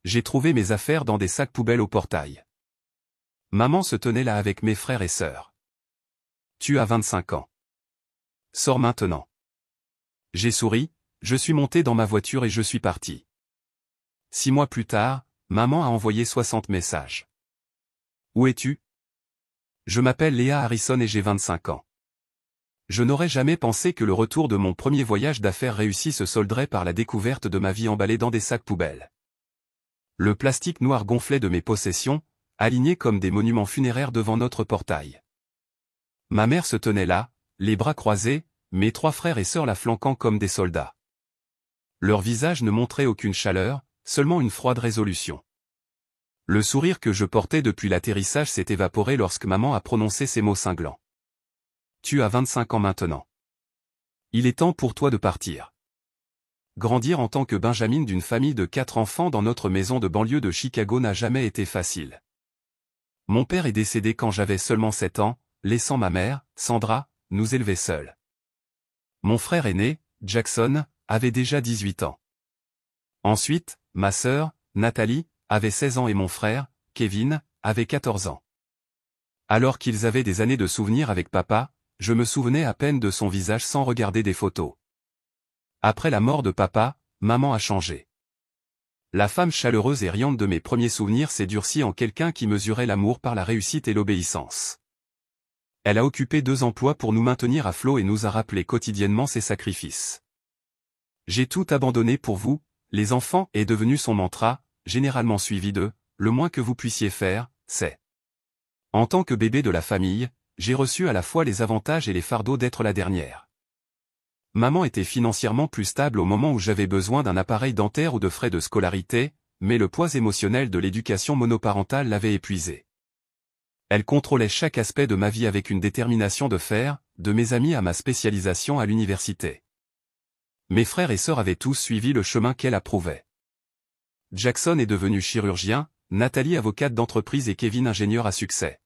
J'ai trouvé mes affaires dans des sacs poubelles au portail. Maman se tenait là avec mes frères et sœurs. Tu as 25 ans. Sors maintenant. J'ai souri, je suis monté dans ma voiture et je suis parti. 6 mois plus tard, maman a envoyé 60 messages. Où es-tu? Je m'appelle Léa Harrison et j'ai 25 ans. Je n'aurais jamais pensé que le retour de mon premier voyage d'affaires réussi se solderait par la découverte de ma vie emballée dans des sacs poubelles. Le plastique noir gonflait de mes possessions, alignés comme des monuments funéraires devant notre portail. Ma mère se tenait là, les bras croisés, mes 3 frères et sœurs la flanquant comme des soldats. Leurs visages ne montraient aucune chaleur, seulement une froide résolution. Le sourire que je portais depuis l'atterrissage s'est évaporé lorsque maman a prononcé ces mots cinglants. Tu as 25 ans maintenant. Il est temps pour toi de partir. Grandir en tant que Benjamin d'une famille de 4 enfants dans notre maison de banlieue de Chicago n'a jamais été facile. Mon père est décédé quand j'avais seulement 7 ans, laissant ma mère, Sandra, nous élever seuls. Mon frère aîné, Jackson, avait déjà 18 ans. Ensuite, ma sœur, Nathalie, avait 16 ans et mon frère, Kevin, avait 14 ans. Alors qu'ils avaient des années de souvenirs avec papa, je me souvenais à peine de son visage sans regarder des photos. Après la mort de papa, maman a changé. La femme chaleureuse et riante de mes premiers souvenirs s'est durcie en quelqu'un qui mesurait l'amour par la réussite et l'obéissance. Elle a occupé 2 emplois pour nous maintenir à flot et nous a rappelé quotidiennement ses sacrifices. J'ai tout abandonné pour vous, les enfants, est devenu son mantra, généralement suivi de « le moins que vous puissiez faire, c'est ». En tant que bébé de la famille, j'ai reçu à la fois les avantages et les fardeaux d'être la dernière. Maman était financièrement plus stable au moment où j'avais besoin d'un appareil dentaire ou de frais de scolarité, mais le poids émotionnel de l'éducation monoparentale l'avait épuisée. Elle contrôlait chaque aspect de ma vie avec une détermination de fer, de mes amis à ma spécialisation à l'université. Mes frères et sœurs avaient tous suivi le chemin qu'elle approuvait. Jackson est devenu chirurgien, Nathalie avocate d'entreprise et Kevin ingénieur à succès.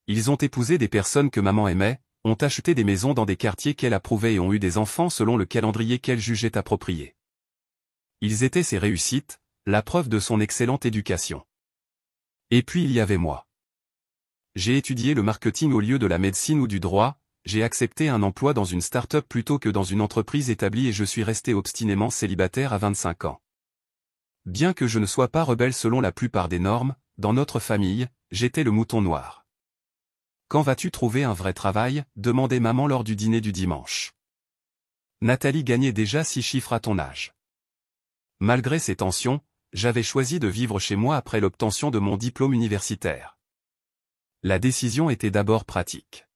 Ils ont épousé des personnes que maman aimait, ont acheté des maisons dans des quartiers qu'elle approuvait et ont eu des enfants selon le calendrier qu'elle jugeait approprié. Ils étaient ses réussites, la preuve de son excellente éducation. Et puis il y avait moi. J'ai étudié le marketing au lieu de la médecine ou du droit, j'ai accepté un emploi dans une start-up plutôt que dans une entreprise établie et je suis resté obstinément célibataire à 25 ans. Bien que je ne sois pas rebelle selon la plupart des normes, dans notre famille, j'étais le mouton noir. Quand vas-tu trouver un vrai travail? Demandait maman lors du dîner du dimanche. Nathalie gagnait déjà 6 chiffres à ton âge. Malgré ces tensions, j'avais choisi de vivre chez moi après l'obtention de mon diplôme universitaire. La décision était d'abord pratique.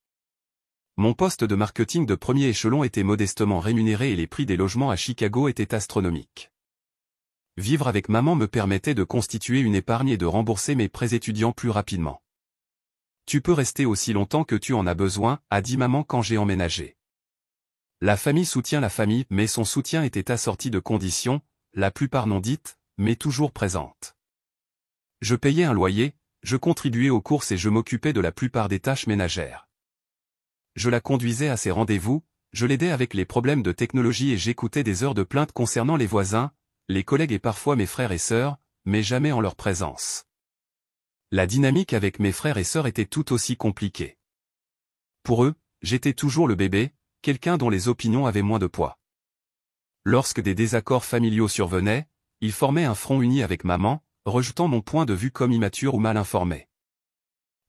Mon poste de marketing de premier échelon était modestement rémunéré et les prix des logements à Chicago étaient astronomiques. Vivre avec maman me permettait de constituer une épargne et de rembourser mes prêts étudiants plus rapidement. Tu peux rester aussi longtemps que tu en as besoin, a dit maman quand j'ai emménagé. La famille soutient la famille, mais son soutien était assorti de conditions, la plupart non dites, mais toujours présentes. Je payais un loyer, je contribuais aux courses et je m'occupais de la plupart des tâches ménagères. Je la conduisais à ses rendez-vous, je l'aidais avec les problèmes de technologie et j'écoutais des heures de plaintes concernant les voisins, les collègues et parfois mes frères et sœurs, mais jamais en leur présence. La dynamique avec mes frères et sœurs était tout aussi compliquée. Pour eux, j'étais toujours le bébé, quelqu'un dont les opinions avaient moins de poids. Lorsque des désaccords familiaux survenaient, ils formaient un front uni avec maman, rejetant mon point de vue comme immature ou mal informé.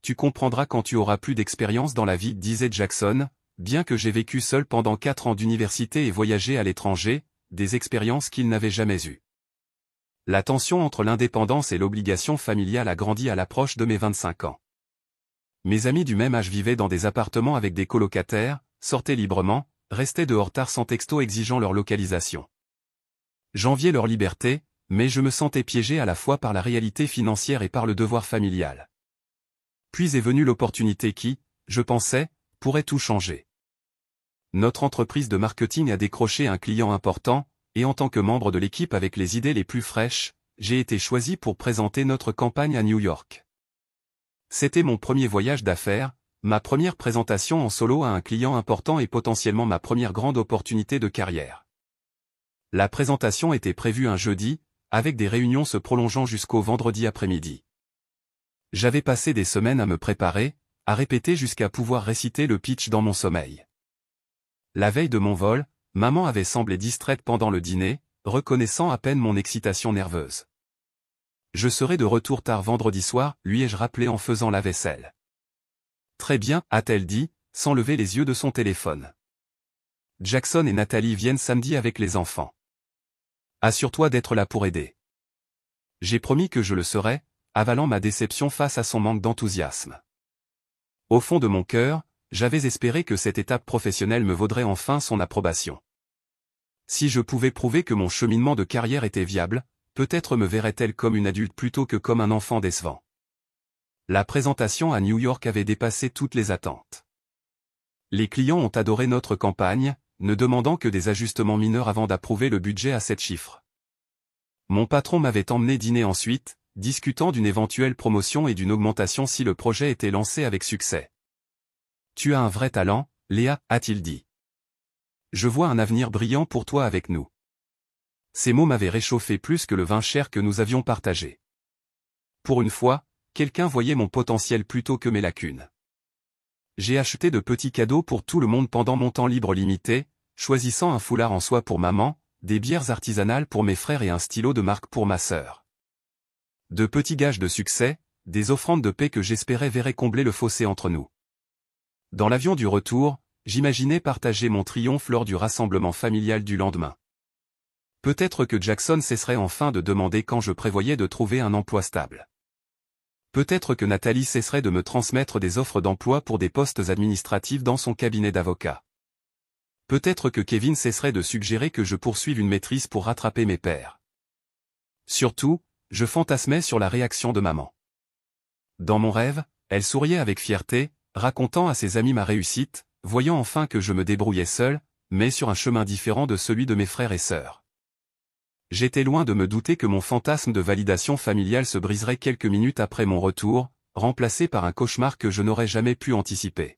Tu comprendras quand tu auras plus d'expérience dans la vie, disait Jackson, bien que j'ai vécu seul pendant 4 ans d'université et voyagé à l'étranger, des expériences qu'il n'avait jamais eues. La tension entre l'indépendance et l'obligation familiale a grandi à l'approche de mes 25 ans. Mes amis du même âge vivaient dans des appartements avec des colocataires, sortaient librement, restaient dehors tard sans texto exigeant leur localisation. J'enviais leur liberté, mais je me sentais piégé à la fois par la réalité financière et par le devoir familial. Puis est venue l'opportunité qui, je pensais, pourrait tout changer. Notre entreprise de marketing a décroché un client important, et en tant que membre de l'équipe avec les idées les plus fraîches, j'ai été choisi pour présenter notre campagne à New York. C'était mon premier voyage d'affaires, ma première présentation en solo à un client important et potentiellement ma première grande opportunité de carrière. La présentation était prévue un jeudi, avec des réunions se prolongeant jusqu'au vendredi après-midi. J'avais passé des semaines à me préparer, à répéter jusqu'à pouvoir réciter le pitch dans mon sommeil. La veille de mon vol, maman avait semblé distraite pendant le dîner, reconnaissant à peine mon excitation nerveuse. Je serai de retour tard vendredi soir, lui ai-je rappelé en faisant la vaisselle. Très bien, a-t-elle dit, sans lever les yeux de son téléphone. Jackson et Nathalie viennent samedi avec les enfants. Assure-toi d'être là pour aider. J'ai promis que je le serais, avalant ma déception face à son manque d'enthousiasme. Au fond de mon cœur, j'avais espéré que cette étape professionnelle me vaudrait enfin son approbation. Si je pouvais prouver que mon cheminement de carrière était viable, peut-être me verrait-elle comme une adulte plutôt que comme un enfant décevant. La présentation à New York avait dépassé toutes les attentes. Les clients ont adoré notre campagne, ne demandant que des ajustements mineurs avant d'approuver le budget à 7 chiffres. Mon patron m'avait emmené dîner ensuite, discutant d'une éventuelle promotion et d'une augmentation si le projet était lancé avec succès. Tu as un vrai talent, Léa, a-t-il dit. Je vois un avenir brillant pour toi avec nous. Ces mots m'avaient réchauffé plus que le vin cher que nous avions partagé. Pour une fois, quelqu'un voyait mon potentiel plutôt que mes lacunes. J'ai acheté de petits cadeaux pour tout le monde pendant mon temps libre limité, choisissant un foulard en soie pour maman, des bières artisanales pour mes frères et un stylo de marque pour ma sœur. De petits gages de succès, des offrandes de paix que j'espérais verraient combler le fossé entre nous. Dans l'avion du retour, j'imaginais partager mon triomphe lors du rassemblement familial du lendemain. Peut-être que Jackson cesserait enfin de demander quand je prévoyais de trouver un emploi stable. Peut-être que Nathalie cesserait de me transmettre des offres d'emploi pour des postes administratifs dans son cabinet d'avocat. Peut-être que Kevin cesserait de suggérer que je poursuive une maîtrise pour rattraper mes pairs. Surtout, je fantasmais sur la réaction de maman. Dans mon rêve, elle souriait avec fierté, racontant à ses amis ma réussite, voyant enfin que je me débrouillais seul, mais sur un chemin différent de celui de mes frères et sœurs. J'étais loin de me douter que mon fantasme de validation familiale se briserait quelques minutes après mon retour, remplacé par un cauchemar que je n'aurais jamais pu anticiper.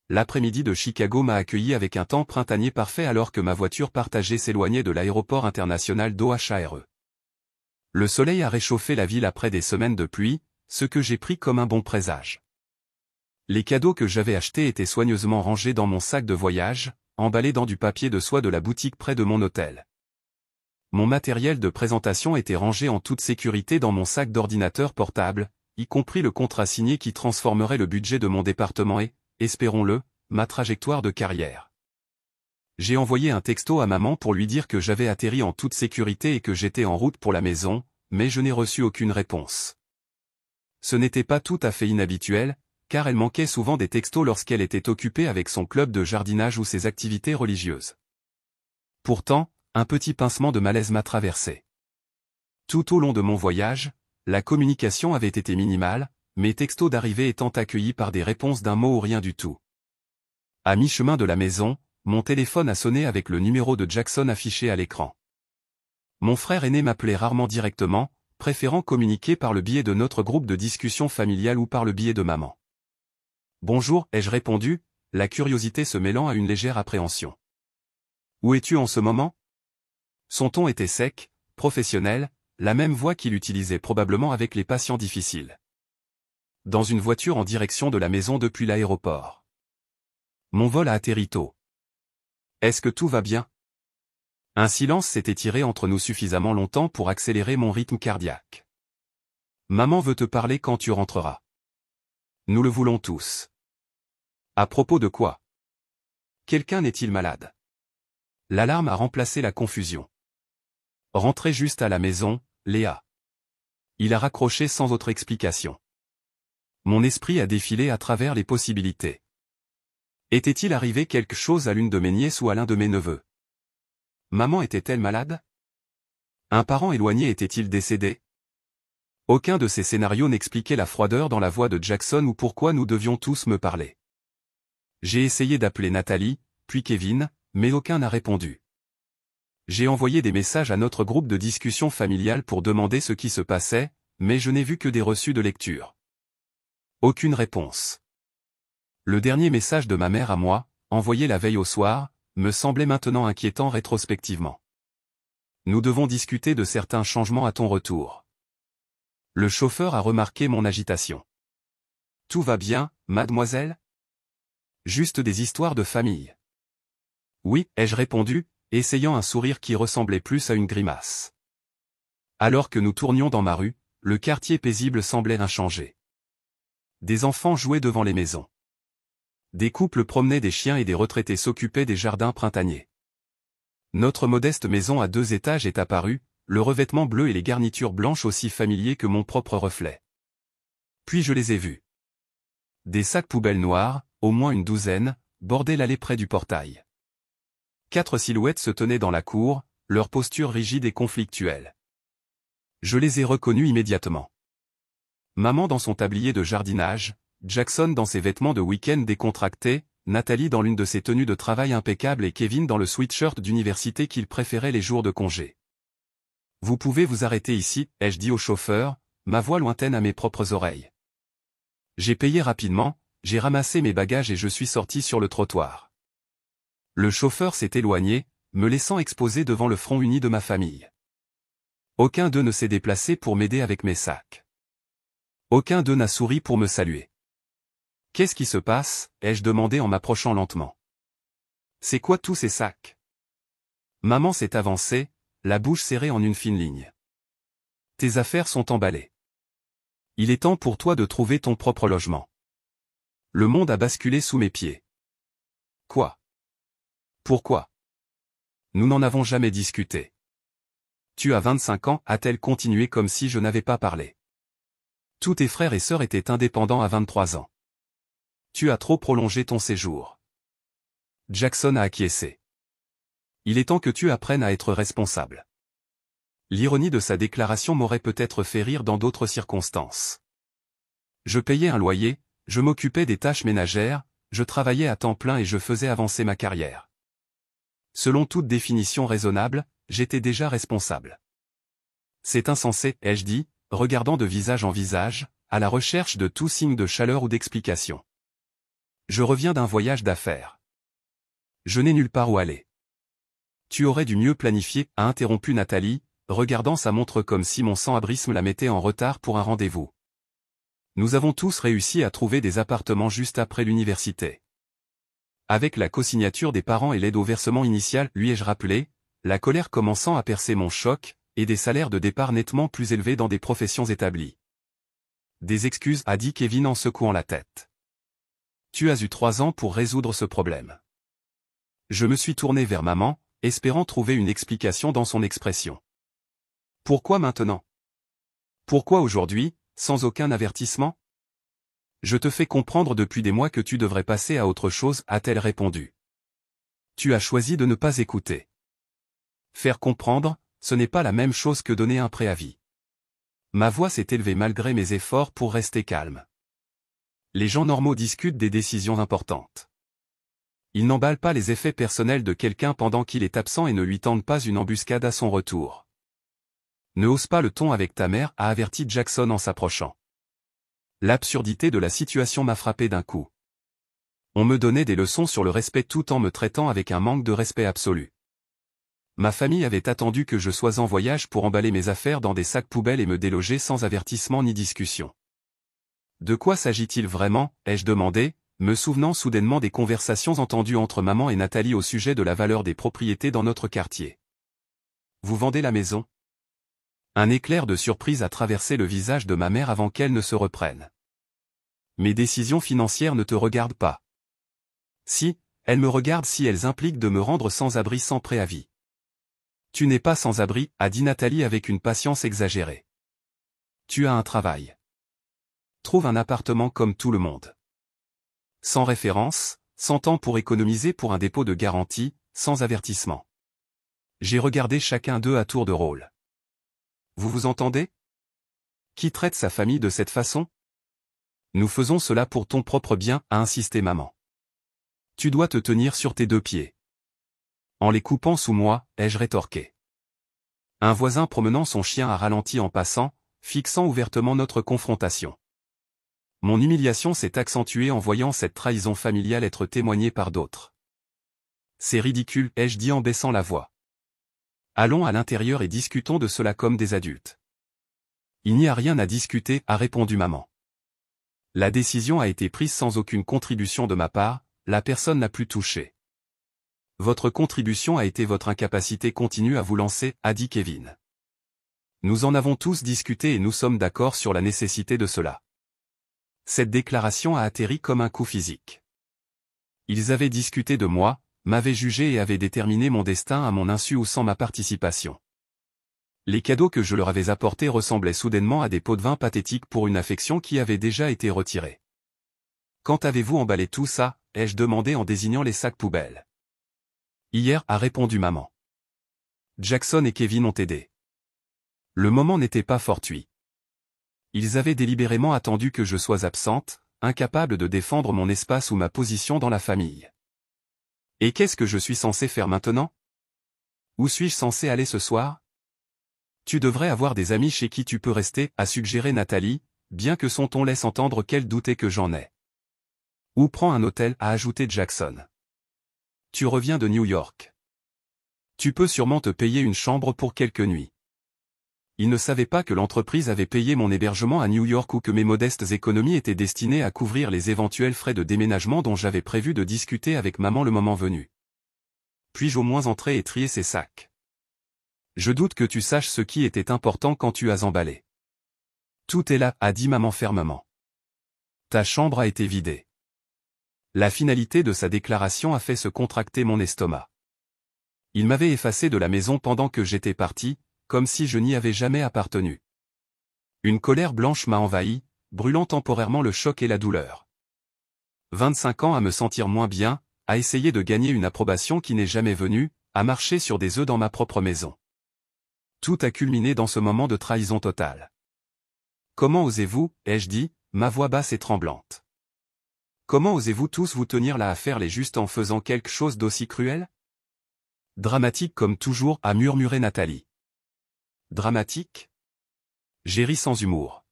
L'après-midi de Chicago m'a accueilli avec un temps printanier parfait alors que ma voiture partagée s'éloignait de l'aéroport international d'Ohare. Le soleil a réchauffé la ville après des semaines de pluie, ce que j'ai pris comme un bon présage. Les cadeaux que j'avais achetés étaient soigneusement rangés dans mon sac de voyage, emballés dans du papier de soie de la boutique près de mon hôtel. Mon matériel de présentation était rangé en toute sécurité dans mon sac d'ordinateur portable, y compris le contrat signé qui transformerait le budget de mon département et, espérons-le, ma trajectoire de carrière. J'ai envoyé un texto à maman pour lui dire que j'avais atterri en toute sécurité et que j'étais en route pour la maison, mais je n'ai reçu aucune réponse. Ce n'était pas tout à fait inhabituel, car elle manquait souvent des textos lorsqu'elle était occupée avec son club de jardinage ou ses activités religieuses. Pourtant, un petit pincement de malaise m'a traversé. Tout au long de mon voyage, la communication avait été minimale, mes textos d'arrivée étant accueillis par des réponses d'un mot ou rien du tout. À mi-chemin de la maison, mon téléphone a sonné avec le numéro de Jackson affiché à l'écran. Mon frère aîné m'appelait rarement directement, préférant communiquer par le biais de notre groupe de discussion familiale ou par le biais de maman. Bonjour, ai-je répondu, la curiosité se mêlant à une légère appréhension. Où es-tu en ce moment ? Son ton était sec, professionnel, la même voix qu'il utilisait probablement avec les patients difficiles. Dans une voiture en direction de la maison depuis l'aéroport. Mon vol a atterri tôt. Est-ce que tout va bien ? Un silence s'est étiré entre nous suffisamment longtemps pour accélérer mon rythme cardiaque. Maman veut te parler quand tu rentreras. Nous le voulons tous. À propos de quoi ? Quelqu'un n'est-il malade ? L'alarme a remplacé la confusion. Rentrez juste à la maison, Léa. Il a raccroché sans autre explication. Mon esprit a défilé à travers les possibilités. Était-il arrivé quelque chose à l'une de mes nièces ou à l'un de mes neveux ? Maman était-elle malade ? Un parent éloigné était-il décédé ? Aucun de ces scénarios n'expliquait la froideur dans la voix de Jackson ou pourquoi nous devions tous me parler. J'ai essayé d'appeler Nathalie, puis Kevin, mais aucun n'a répondu. J'ai envoyé des messages à notre groupe de discussion familiale pour demander ce qui se passait, mais je n'ai vu que des reçus de lecture. Aucune réponse. Le dernier message de ma mère à moi, envoyé la veille au soir, me semblait maintenant inquiétant rétrospectivement. Nous devons discuter de certains changements à ton retour. Le chauffeur a remarqué mon agitation. Tout va bien, mademoiselle? Juste des histoires de famille. Oui, ai-je répondu, essayant un sourire qui ressemblait plus à une grimace. Alors que nous tournions dans ma rue, le quartier paisible semblait inchangé. Des enfants jouaient devant les maisons. Des couples promenaient des chiens et des retraités s'occupaient des jardins printaniers. Notre modeste maison à 2 étages est apparue, le revêtement bleu et les garnitures blanches aussi familiers que mon propre reflet. Puis je les ai vus. Des sacs poubelles noirs, au moins une douzaine, bordaient l'allée près du portail. 4 silhouettes se tenaient dans la cour, leur posture rigide et conflictuelle. Je les ai reconnus immédiatement. Maman dans son tablier de jardinage, Jackson dans ses vêtements de week-end décontractés, Nathalie dans l'une de ses tenues de travail impeccables et Kevin dans le sweatshirt d'université qu'il préférait les jours de congé. Vous pouvez vous arrêter ici, ai-je dit au chauffeur, ma voix lointaine à mes propres oreilles. J'ai payé rapidement, j'ai ramassé mes bagages et je suis sorti sur le trottoir. Le chauffeur s'est éloigné, me laissant exposé devant le front uni de ma famille. Aucun d'eux ne s'est déplacé pour m'aider avec mes sacs. Aucun d'eux n'a souri pour me saluer. Qu'est-ce qui se passe, ai-je demandé en m'approchant lentement. C'est quoi tous ces sacs? Maman s'est avancée, la bouche serrée en une fine ligne. Tes affaires sont emballées. Il est temps pour toi de trouver ton propre logement. Le monde a basculé sous mes pieds. Quoi? Pourquoi? Nous n'en avons jamais discuté. Tu as 25 ans, a-t-elle continué comme si je n'avais pas parlé. Tous tes frères et sœurs étaient indépendants à 23 ans. Tu as trop prolongé ton séjour. Jackson a acquiescé. Il est temps que tu apprennes à être responsable. L'ironie de sa déclaration m'aurait peut-être fait rire dans d'autres circonstances. Je payais un loyer, je m'occupais des tâches ménagères, je travaillais à temps plein et je faisais avancer ma carrière. Selon toute définition raisonnable, j'étais déjà responsable. C'est insensé, ai-je dit, regardant de visage en visage, à la recherche de tout signe de chaleur ou d'explication. Je reviens d'un voyage d'affaires. Je n'ai nulle part où aller. Tu aurais dû mieux planifier, a interrompu Nathalie, regardant sa montre comme si mon sans-abrisme la mettait en retard pour un rendez-vous. Nous avons tous réussi à trouver des appartements juste après l'université. Avec la cosignature des parents et l'aide au versement initial, lui ai-je rappelé, la colère commençant à percer mon choc, et des salaires de départ nettement plus élevés dans des professions établies. Des excuses, a dit Kevin en secouant la tête. Tu as eu 3 ans pour résoudre ce problème. Je me suis tourné vers maman, espérant trouver une explication dans son expression. Pourquoi maintenant? Pourquoi aujourd'hui, sans aucun avertissement? Je te fais comprendre depuis des mois que tu devrais passer à autre chose, a-t-elle répondu. Tu as choisi de ne pas écouter. Faire comprendre, ce n'est pas la même chose que donner un préavis. Ma voix s'est élevée malgré mes efforts pour rester calme. Les gens normaux discutent des décisions importantes. Ils n'emballent pas les effets personnels de quelqu'un pendant qu'il est absent et ne lui tendent pas une embuscade à son retour. Ne hausse pas le ton avec ta mère, a averti Jackson en s'approchant. L'absurdité de la situation m'a frappé d'un coup. On me donnait des leçons sur le respect tout en me traitant avec un manque de respect absolu. Ma famille avait attendu que je sois en voyage pour emballer mes affaires dans des sacs poubelles et me déloger sans avertissement ni discussion. De quoi s'agit-il vraiment, ai-je demandé, me souvenant soudainement des conversations entendues entre maman et Nathalie au sujet de la valeur des propriétés dans notre quartier. Vous vendez la maison? Un éclair de surprise a traversé le visage de ma mère avant qu'elle ne se reprenne. Mes décisions financières ne te regardent pas. Si, elles me regardent si elles impliquent de me rendre sans abri sans préavis. Tu n'es pas sans abri, a dit Nathalie avec une patience exagérée. Tu as un travail. Trouve un appartement comme tout le monde. Sans référence, sans temps pour économiser pour un dépôt de garantie, sans avertissement. J'ai regardé chacun d'eux à tour de rôle. Vous vous entendez? Qui traite sa famille de cette façon? Nous faisons cela pour ton propre bien, a insisté maman. Tu dois te tenir sur tes 2 pieds. En les coupant sous moi, ai-je rétorqué. Un voisin promenant son chien a ralenti en passant, fixant ouvertement notre confrontation. Mon humiliation s'est accentuée en voyant cette trahison familiale être témoignée par d'autres. C'est ridicule, ai-je dit en baissant la voix. Allons à l'intérieur et discutons de cela comme des adultes. Il n'y a rien à discuter, a répondu maman. La décision a été prise sans aucune contribution de ma part, la personne n'a plus touché. Votre contribution a été votre incapacité continue à vous lancer, a dit Kevin. Nous en avons tous discuté et nous sommes d'accord sur la nécessité de cela. Cette déclaration a atterri comme un coup physique. Ils avaient discuté de moi, m'avaient jugé et avaient déterminé mon destin à mon insu ou sans ma participation. Les cadeaux que je leur avais apportés ressemblaient soudainement à des pots de vin pathétiques pour une affection qui avait déjà été retirée. Quand avez-vous emballé tout ça, ai-je demandé en désignant les sacs poubelles. Hier, a répondu maman. Jackson et Kevin ont aidé. Le moment n'était pas fortuit. Ils avaient délibérément attendu que je sois absente, incapable de défendre mon espace ou ma position dans la famille. Et qu'est-ce que je suis censé faire maintenant? Où suis-je censé aller ce soir? Tu devrais avoir des amis chez qui tu peux rester, a suggéré Nathalie, bien que son ton laisse entendre qu'elle doutait que j'en ai. Ou prends un hôtel, a ajouté Jackson. Tu reviens de New York. Tu peux sûrement te payer une chambre pour quelques nuits. Il ne savait pas que l'entreprise avait payé mon hébergement à New York ou que mes modestes économies étaient destinées à couvrir les éventuels frais de déménagement dont j'avais prévu de discuter avec maman le moment venu. Puis-je au moins entrer et trier ces sacs? Je doute que tu saches ce qui était important quand tu as emballé. Tout est là, a dit maman fermement. Ta chambre a été vidée. La finalité de sa déclaration a fait se contracter mon estomac. Il m'avait effacé de la maison pendant que j'étais parti, comme si je n'y avais jamais appartenu. Une colère blanche m'a envahi, brûlant temporairement le choc et la douleur. 25 ans à me sentir moins bien, à essayer de gagner une approbation qui n'est jamais venue, à marcher sur des œufs dans ma propre maison. Tout a culminé dans ce moment de trahison totale. Comment osez-vous, ai-je dit, ma voix basse et tremblante. Comment osez-vous tous vous tenir là à faire les justes en faisant quelque chose d'aussi cruel? Dramatique comme toujours, a murmuré Nathalie. Dramatique? J'ai ri sans humour.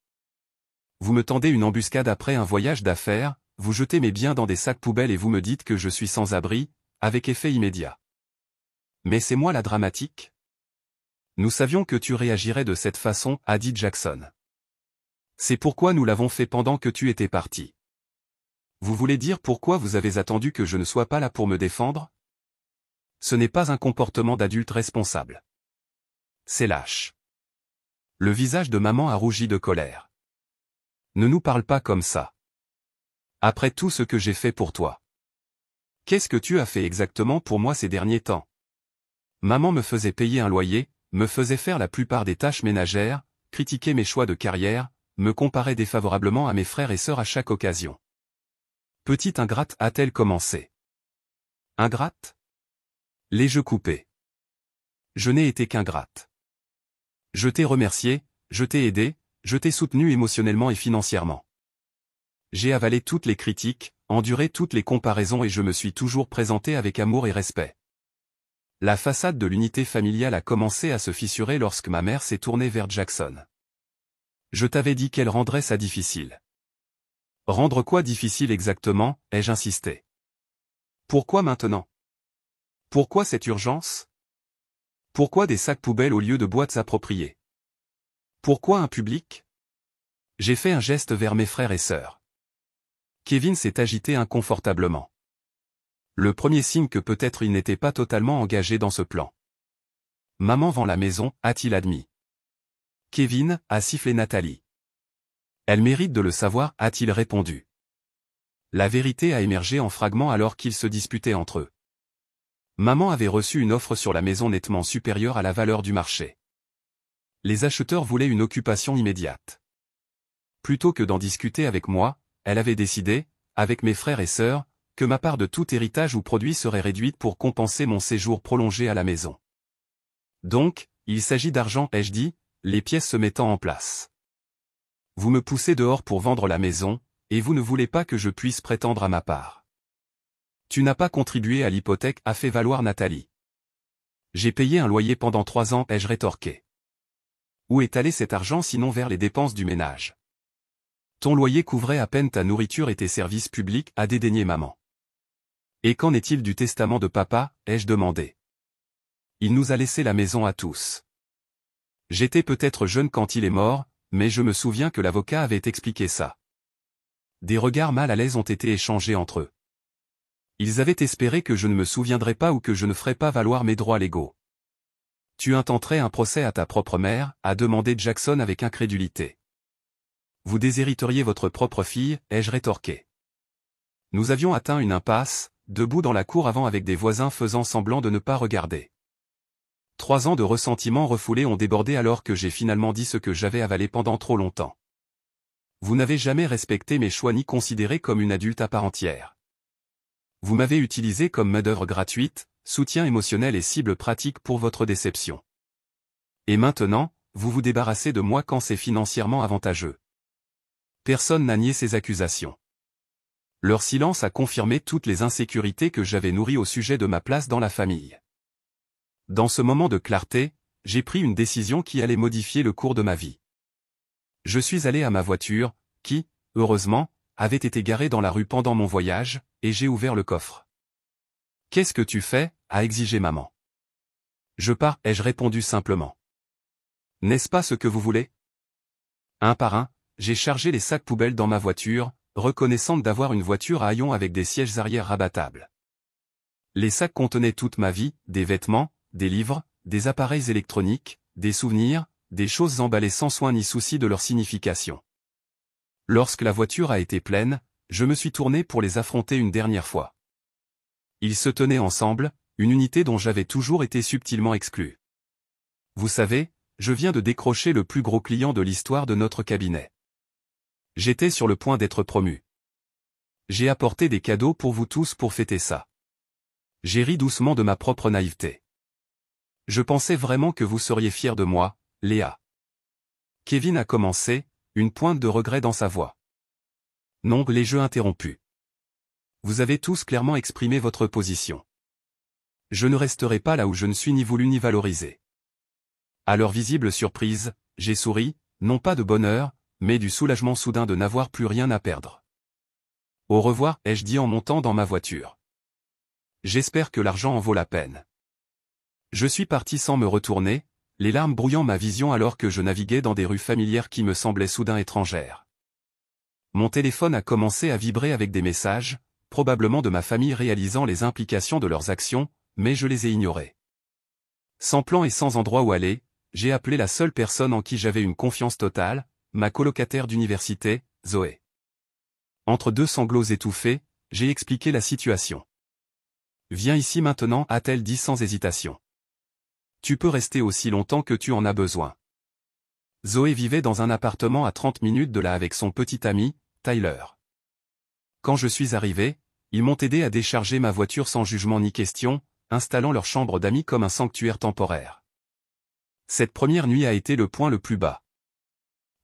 Vous me tendez une embuscade après un voyage d'affaires, vous jetez mes biens dans des sacs poubelles et vous me dites que je suis sans abri, avec effet immédiat. Mais c'est moi la dramatique? Nous savions que tu réagirais de cette façon, a dit Jackson. C'est pourquoi nous l'avons fait pendant que tu étais parti. Vous voulez dire pourquoi vous avez attendu que je ne sois pas là pour me défendre? Ce n'est pas un comportement d'adulte responsable. C'est lâche. Le visage de maman a rougi de colère. Ne nous parle pas comme ça. Après tout ce que j'ai fait pour toi. Qu'est-ce que tu as fait exactement pour moi ces derniers temps? Maman me faisait payer un loyer, me faisait faire la plupart des tâches ménagères, critiquait mes choix de carrière, me comparait défavorablement à mes frères et sœurs à chaque occasion. Petite ingrate, a-t-elle commencé. Ingrate? Les jeux coupés. Je n'ai été qu'ingrate. Je t'ai remercié, je t'ai aidé, je t'ai soutenu émotionnellement et financièrement. J'ai avalé toutes les critiques, enduré toutes les comparaisons et je me suis toujours présenté avec amour et respect. La façade de l'unité familiale a commencé à se fissurer lorsque ma mère s'est tournée vers Jackson. Je t'avais dit qu'elle rendrait ça difficile. Rendre quoi difficile exactement, ai-je insisté. Pourquoi maintenant? Pourquoi cette urgence? Pourquoi des sacs poubelles au lieu de boîtes appropriées? Pourquoi un public? J'ai fait un geste vers mes frères et sœurs. Kevin s'est agité inconfortablement. Le premier signe que peut-être il n'était pas totalement engagé dans ce plan. Maman vend la maison, a-t-il admis. Kevin, a sifflé Nathalie. Elle mérite de le savoir, a-t-il répondu. La vérité a émergé en fragments alors qu'ils se disputaient entre eux. Maman avait reçu une offre sur la maison nettement supérieure à la valeur du marché. Les acheteurs voulaient une occupation immédiate. Plutôt que d'en discuter avec moi, elle avait décidé, avec mes frères et sœurs, que ma part de tout héritage ou produit serait réduite pour compenser mon séjour prolongé à la maison. Donc, il s'agit d'argent, ai-je dit, les pièces se mettant en place. Vous me poussez dehors pour vendre la maison, et vous ne voulez pas que je puisse prétendre à ma part. Tu n'as pas contribué à l'hypothèque, a fait valoir Nathalie. J'ai payé un loyer pendant 3 ans, ai-je rétorqué. Où est allé cet argent sinon vers les dépenses du ménage? Ton loyer couvrait à peine ta nourriture et tes services publics, a dédaigné maman. Et qu'en est-il du testament de papa, ai-je demandé. Il nous a laissé la maison à tous. J'étais peut-être jeune quand il est mort, mais je me souviens que l'avocat avait expliqué ça. Des regards mal à l'aise ont été échangés entre eux. Ils avaient espéré que je ne me souviendrais pas ou que je ne ferais pas valoir mes droits légaux. Tu intenterais un procès à ta propre mère, a demandé Jackson avec incrédulité. Vous déshériteriez votre propre fille, ai-je rétorqué. Nous avions atteint une impasse, debout dans la cour avant avec des voisins faisant semblant de ne pas regarder. 3 ans de ressentiment refoulé ont débordé alors que j'ai finalement dit ce que j'avais avalé pendant trop longtemps. Vous n'avez jamais respecté mes choix ni considéré comme une adulte à part entière. Vous m'avez utilisé comme main-d'œuvre gratuite, soutien émotionnel et cible pratique pour votre déception. Et maintenant, vous vous débarrassez de moi quand c'est financièrement avantageux. Personne n'a nié ces accusations. Leur silence a confirmé toutes les insécurités que j'avais nourries au sujet de ma place dans la famille. Dans ce moment de clarté, j'ai pris une décision qui allait modifier le cours de ma vie. Je suis allé à ma voiture, qui, heureusement, avait été garée dans la rue pendant mon voyage, et j'ai ouvert le coffre. « Qu'est-ce que tu fais » a exigé maman. « Je pars » ai-je répondu simplement. « N'est-ce pas ce que vous voulez ?» Un par un, j'ai chargé les sacs poubelles dans ma voiture, reconnaissante d'avoir une voiture à haillons avec des sièges arrière rabattables. Les sacs contenaient toute ma vie, des vêtements, des livres, des appareils électroniques, des souvenirs, des choses emballées sans soin ni souci de leur signification. Lorsque la voiture a été pleine, je me suis tourné pour les affronter une dernière fois. Ils se tenaient ensemble, une unité dont j'avais toujours été subtilement exclu. Vous savez, je viens de décrocher le plus gros client de l'histoire de notre cabinet. J'étais sur le point d'être promu. J'ai apporté des cadeaux pour vous tous pour fêter ça. J'ai ri doucement de ma propre naïveté. Je pensais vraiment que vous seriez fiers de moi, Léa. Kevin a commencé, une pointe de regret dans sa voix. Non, les jeux interrompus. Vous avez tous clairement exprimé votre position. Je ne resterai pas là où je ne suis ni voulu ni valorisé. À leur visible surprise, j'ai souri, non pas de bonheur, mais du soulagement soudain de n'avoir plus rien à perdre. Au revoir, ai-je dit en montant dans ma voiture. J'espère que l'argent en vaut la peine. Je suis parti sans me retourner, les larmes brouillant ma vision alors que je naviguais dans des rues familières qui me semblaient soudain étrangères. Mon téléphone a commencé à vibrer avec des messages, probablement de ma famille réalisant les implications de leurs actions, mais je les ai ignorés. Sans plan et sans endroit où aller, j'ai appelé la seule personne en qui j'avais une confiance totale, ma colocataire d'université, Zoé. Entre 2 sanglots étouffés, j'ai expliqué la situation. « Viens ici maintenant » a-t-elle dit sans hésitation. « Tu peux rester aussi longtemps que tu en as besoin. » Zoé vivait dans un appartement à 30 minutes de là avec son petit ami, Tyler. Quand je suis arrivé, ils m'ont aidé à décharger ma voiture sans jugement ni question, installant leur chambre d'amis comme un sanctuaire temporaire. Cette première nuit a été le point le plus bas.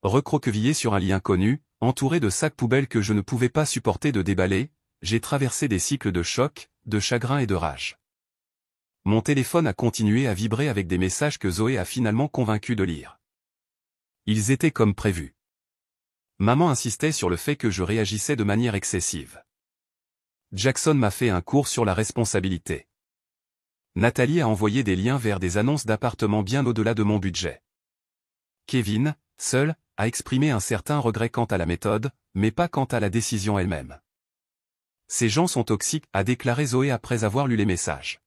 Recroquevillé sur un lit inconnu, entouré de sacs poubelles que je ne pouvais pas supporter de déballer, j'ai traversé des cycles de choc, de chagrin et de rage. Mon téléphone a continué à vibrer avec des messages que Zoé a finalement convaincu de lire. Ils étaient comme prévu. Maman insistait sur le fait que je réagissais de manière excessive. Jackson m'a fait un cours sur la responsabilité. Nathalie a envoyé des liens vers des annonces d'appartements bien au-delà de mon budget. Kevin, seul, a exprimé un certain regret quant à la méthode, mais pas quant à la décision elle-même. Ces gens sont toxiques, a déclaré Zoé après avoir lu les messages.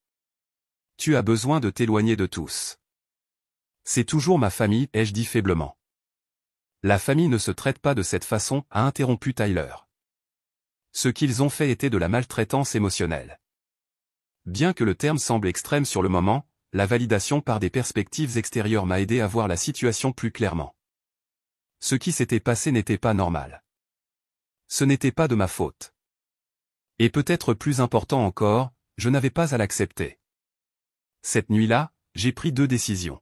Tu as besoin de t'éloigner de tous. C'est toujours ma famille, ai-je dit faiblement. La famille ne se traite pas de cette façon, a interrompu Tyler. Ce qu'ils ont fait était de la maltraitance émotionnelle. Bien que le terme semble extrême sur le moment, la validation par des perspectives extérieures m'a aidé à voir la situation plus clairement. Ce qui s'était passé n'était pas normal. Ce n'était pas de ma faute. Et peut-être plus important encore, je n'avais pas à l'accepter. Cette nuit-là, j'ai pris 2 décisions.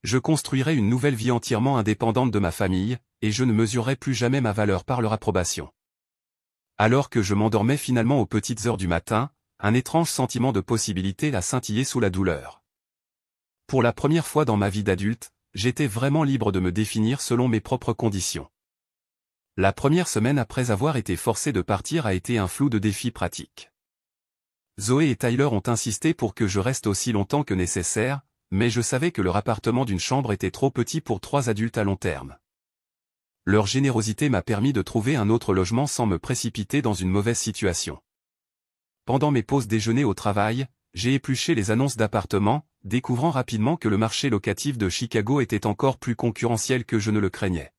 Je construirais une nouvelle vie entièrement indépendante de ma famille, et je ne mesurerais plus jamais ma valeur par leur approbation. Alors que je m'endormais finalement aux petites heures du matin, un étrange sentiment de possibilité a scintillé sous la douleur. Pour la première fois dans ma vie d'adulte, j'étais vraiment libre de me définir selon mes propres conditions. La première semaine après avoir été forcé de partir a été un flou de défis pratiques. Zoé et Tyler ont insisté pour que je reste aussi longtemps que nécessaire, mais je savais que leur appartement d'une chambre était trop petit pour 3 adultes à long terme. Leur générosité m'a permis de trouver un autre logement sans me précipiter dans une mauvaise situation. Pendant mes pauses déjeuner au travail, j'ai épluché les annonces d'appartements, découvrant rapidement que le marché locatif de Chicago était encore plus concurrentiel que je ne le craignais.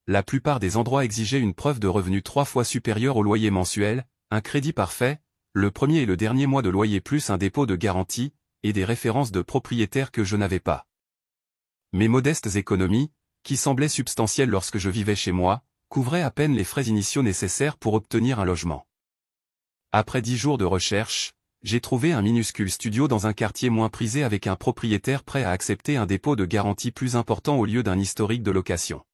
La plupart des endroits exigeaient une preuve de revenu 3 fois supérieure au loyer mensuel, un crédit parfait, le premier et le dernier mois de loyer plus un dépôt de garantie, et des références de propriétaires que je n'avais pas. Mes modestes économies, qui semblaient substantielles lorsque je vivais chez moi, couvraient à peine les frais initiaux nécessaires pour obtenir un logement. Après 10 jours de recherche, j'ai trouvé un minuscule studio dans un quartier moins prisé avec un propriétaire prêt à accepter un dépôt de garantie plus important au lieu d'un historique de location.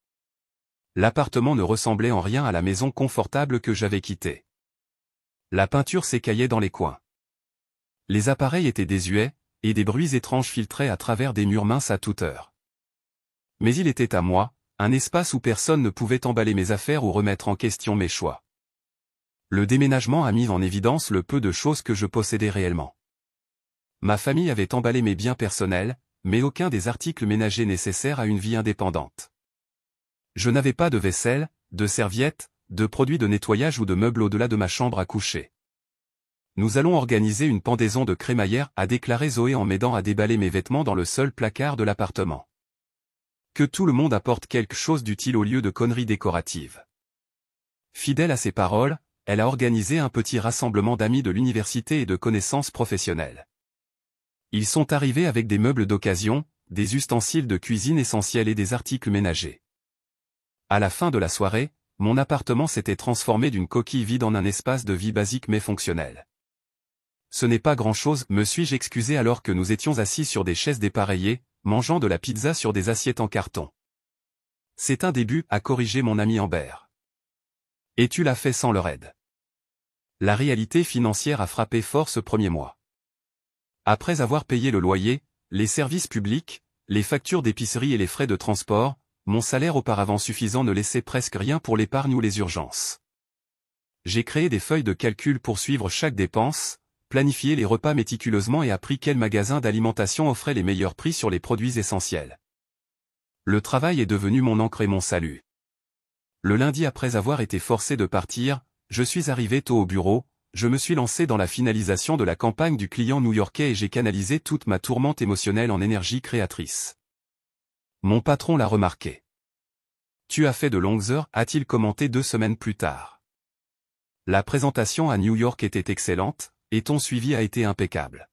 L'appartement ne ressemblait en rien à la maison confortable que j'avais quittée. La peinture s'écaillait dans les coins. Les appareils étaient désuets, et des bruits étranges filtraient à travers des murs minces à toute heure. Mais il était à moi, un espace où personne ne pouvait emballer mes affaires ou remettre en question mes choix. Le déménagement a mis en évidence le peu de choses que je possédais réellement. Ma famille avait emballé mes biens personnels, mais aucun des articles ménagers nécessaires à une vie indépendante. Je n'avais pas de vaisselle, de serviettes, de produits de nettoyage ou de meubles au-delà de ma chambre à coucher. Nous allons organiser une pendaison de crémaillère, a déclaré Zoé en m'aidant à déballer mes vêtements dans le seul placard de l'appartement. Que tout le monde apporte quelque chose d'utile au lieu de conneries décoratives. Fidèle à ses paroles, elle a organisé un petit rassemblement d'amis de l'université et de connaissances professionnelles. Ils sont arrivés avec des meubles d'occasion, des ustensiles de cuisine essentiels et des articles ménagers. À la fin de la soirée, mon appartement s'était transformé d'une coquille vide en un espace de vie basique mais fonctionnel. Ce n'est pas grand-chose, me suis-je excusé alors que nous étions assis sur des chaises dépareillées, mangeant de la pizza sur des assiettes en carton. C'est un début, a corrigé mon ami Amber. Et tu l'as fait sans leur aide. La réalité financière a frappé fort ce premier mois. Après avoir payé le loyer, les services publics, les factures d'épicerie et les frais de transport, mon salaire auparavant suffisant ne laissait presque rien pour l'épargne ou les urgences. J'ai créé des feuilles de calcul pour suivre chaque dépense, planifié les repas méticuleusement et appris quel magasin d'alimentation offrait les meilleurs prix sur les produits essentiels. Le travail est devenu mon encre et mon salut. Le lundi après avoir été forcé de partir, je suis arrivé tôt au bureau, je me suis lancé dans la finalisation de la campagne du client new-yorkais et j'ai canalisé toute ma tourmente émotionnelle en énergie créatrice. Mon patron l'a remarqué. Tu as fait de longues heures, a-t-il commenté 2 semaines plus tard. La présentation à New York était excellente, et ton suivi a été impeccable.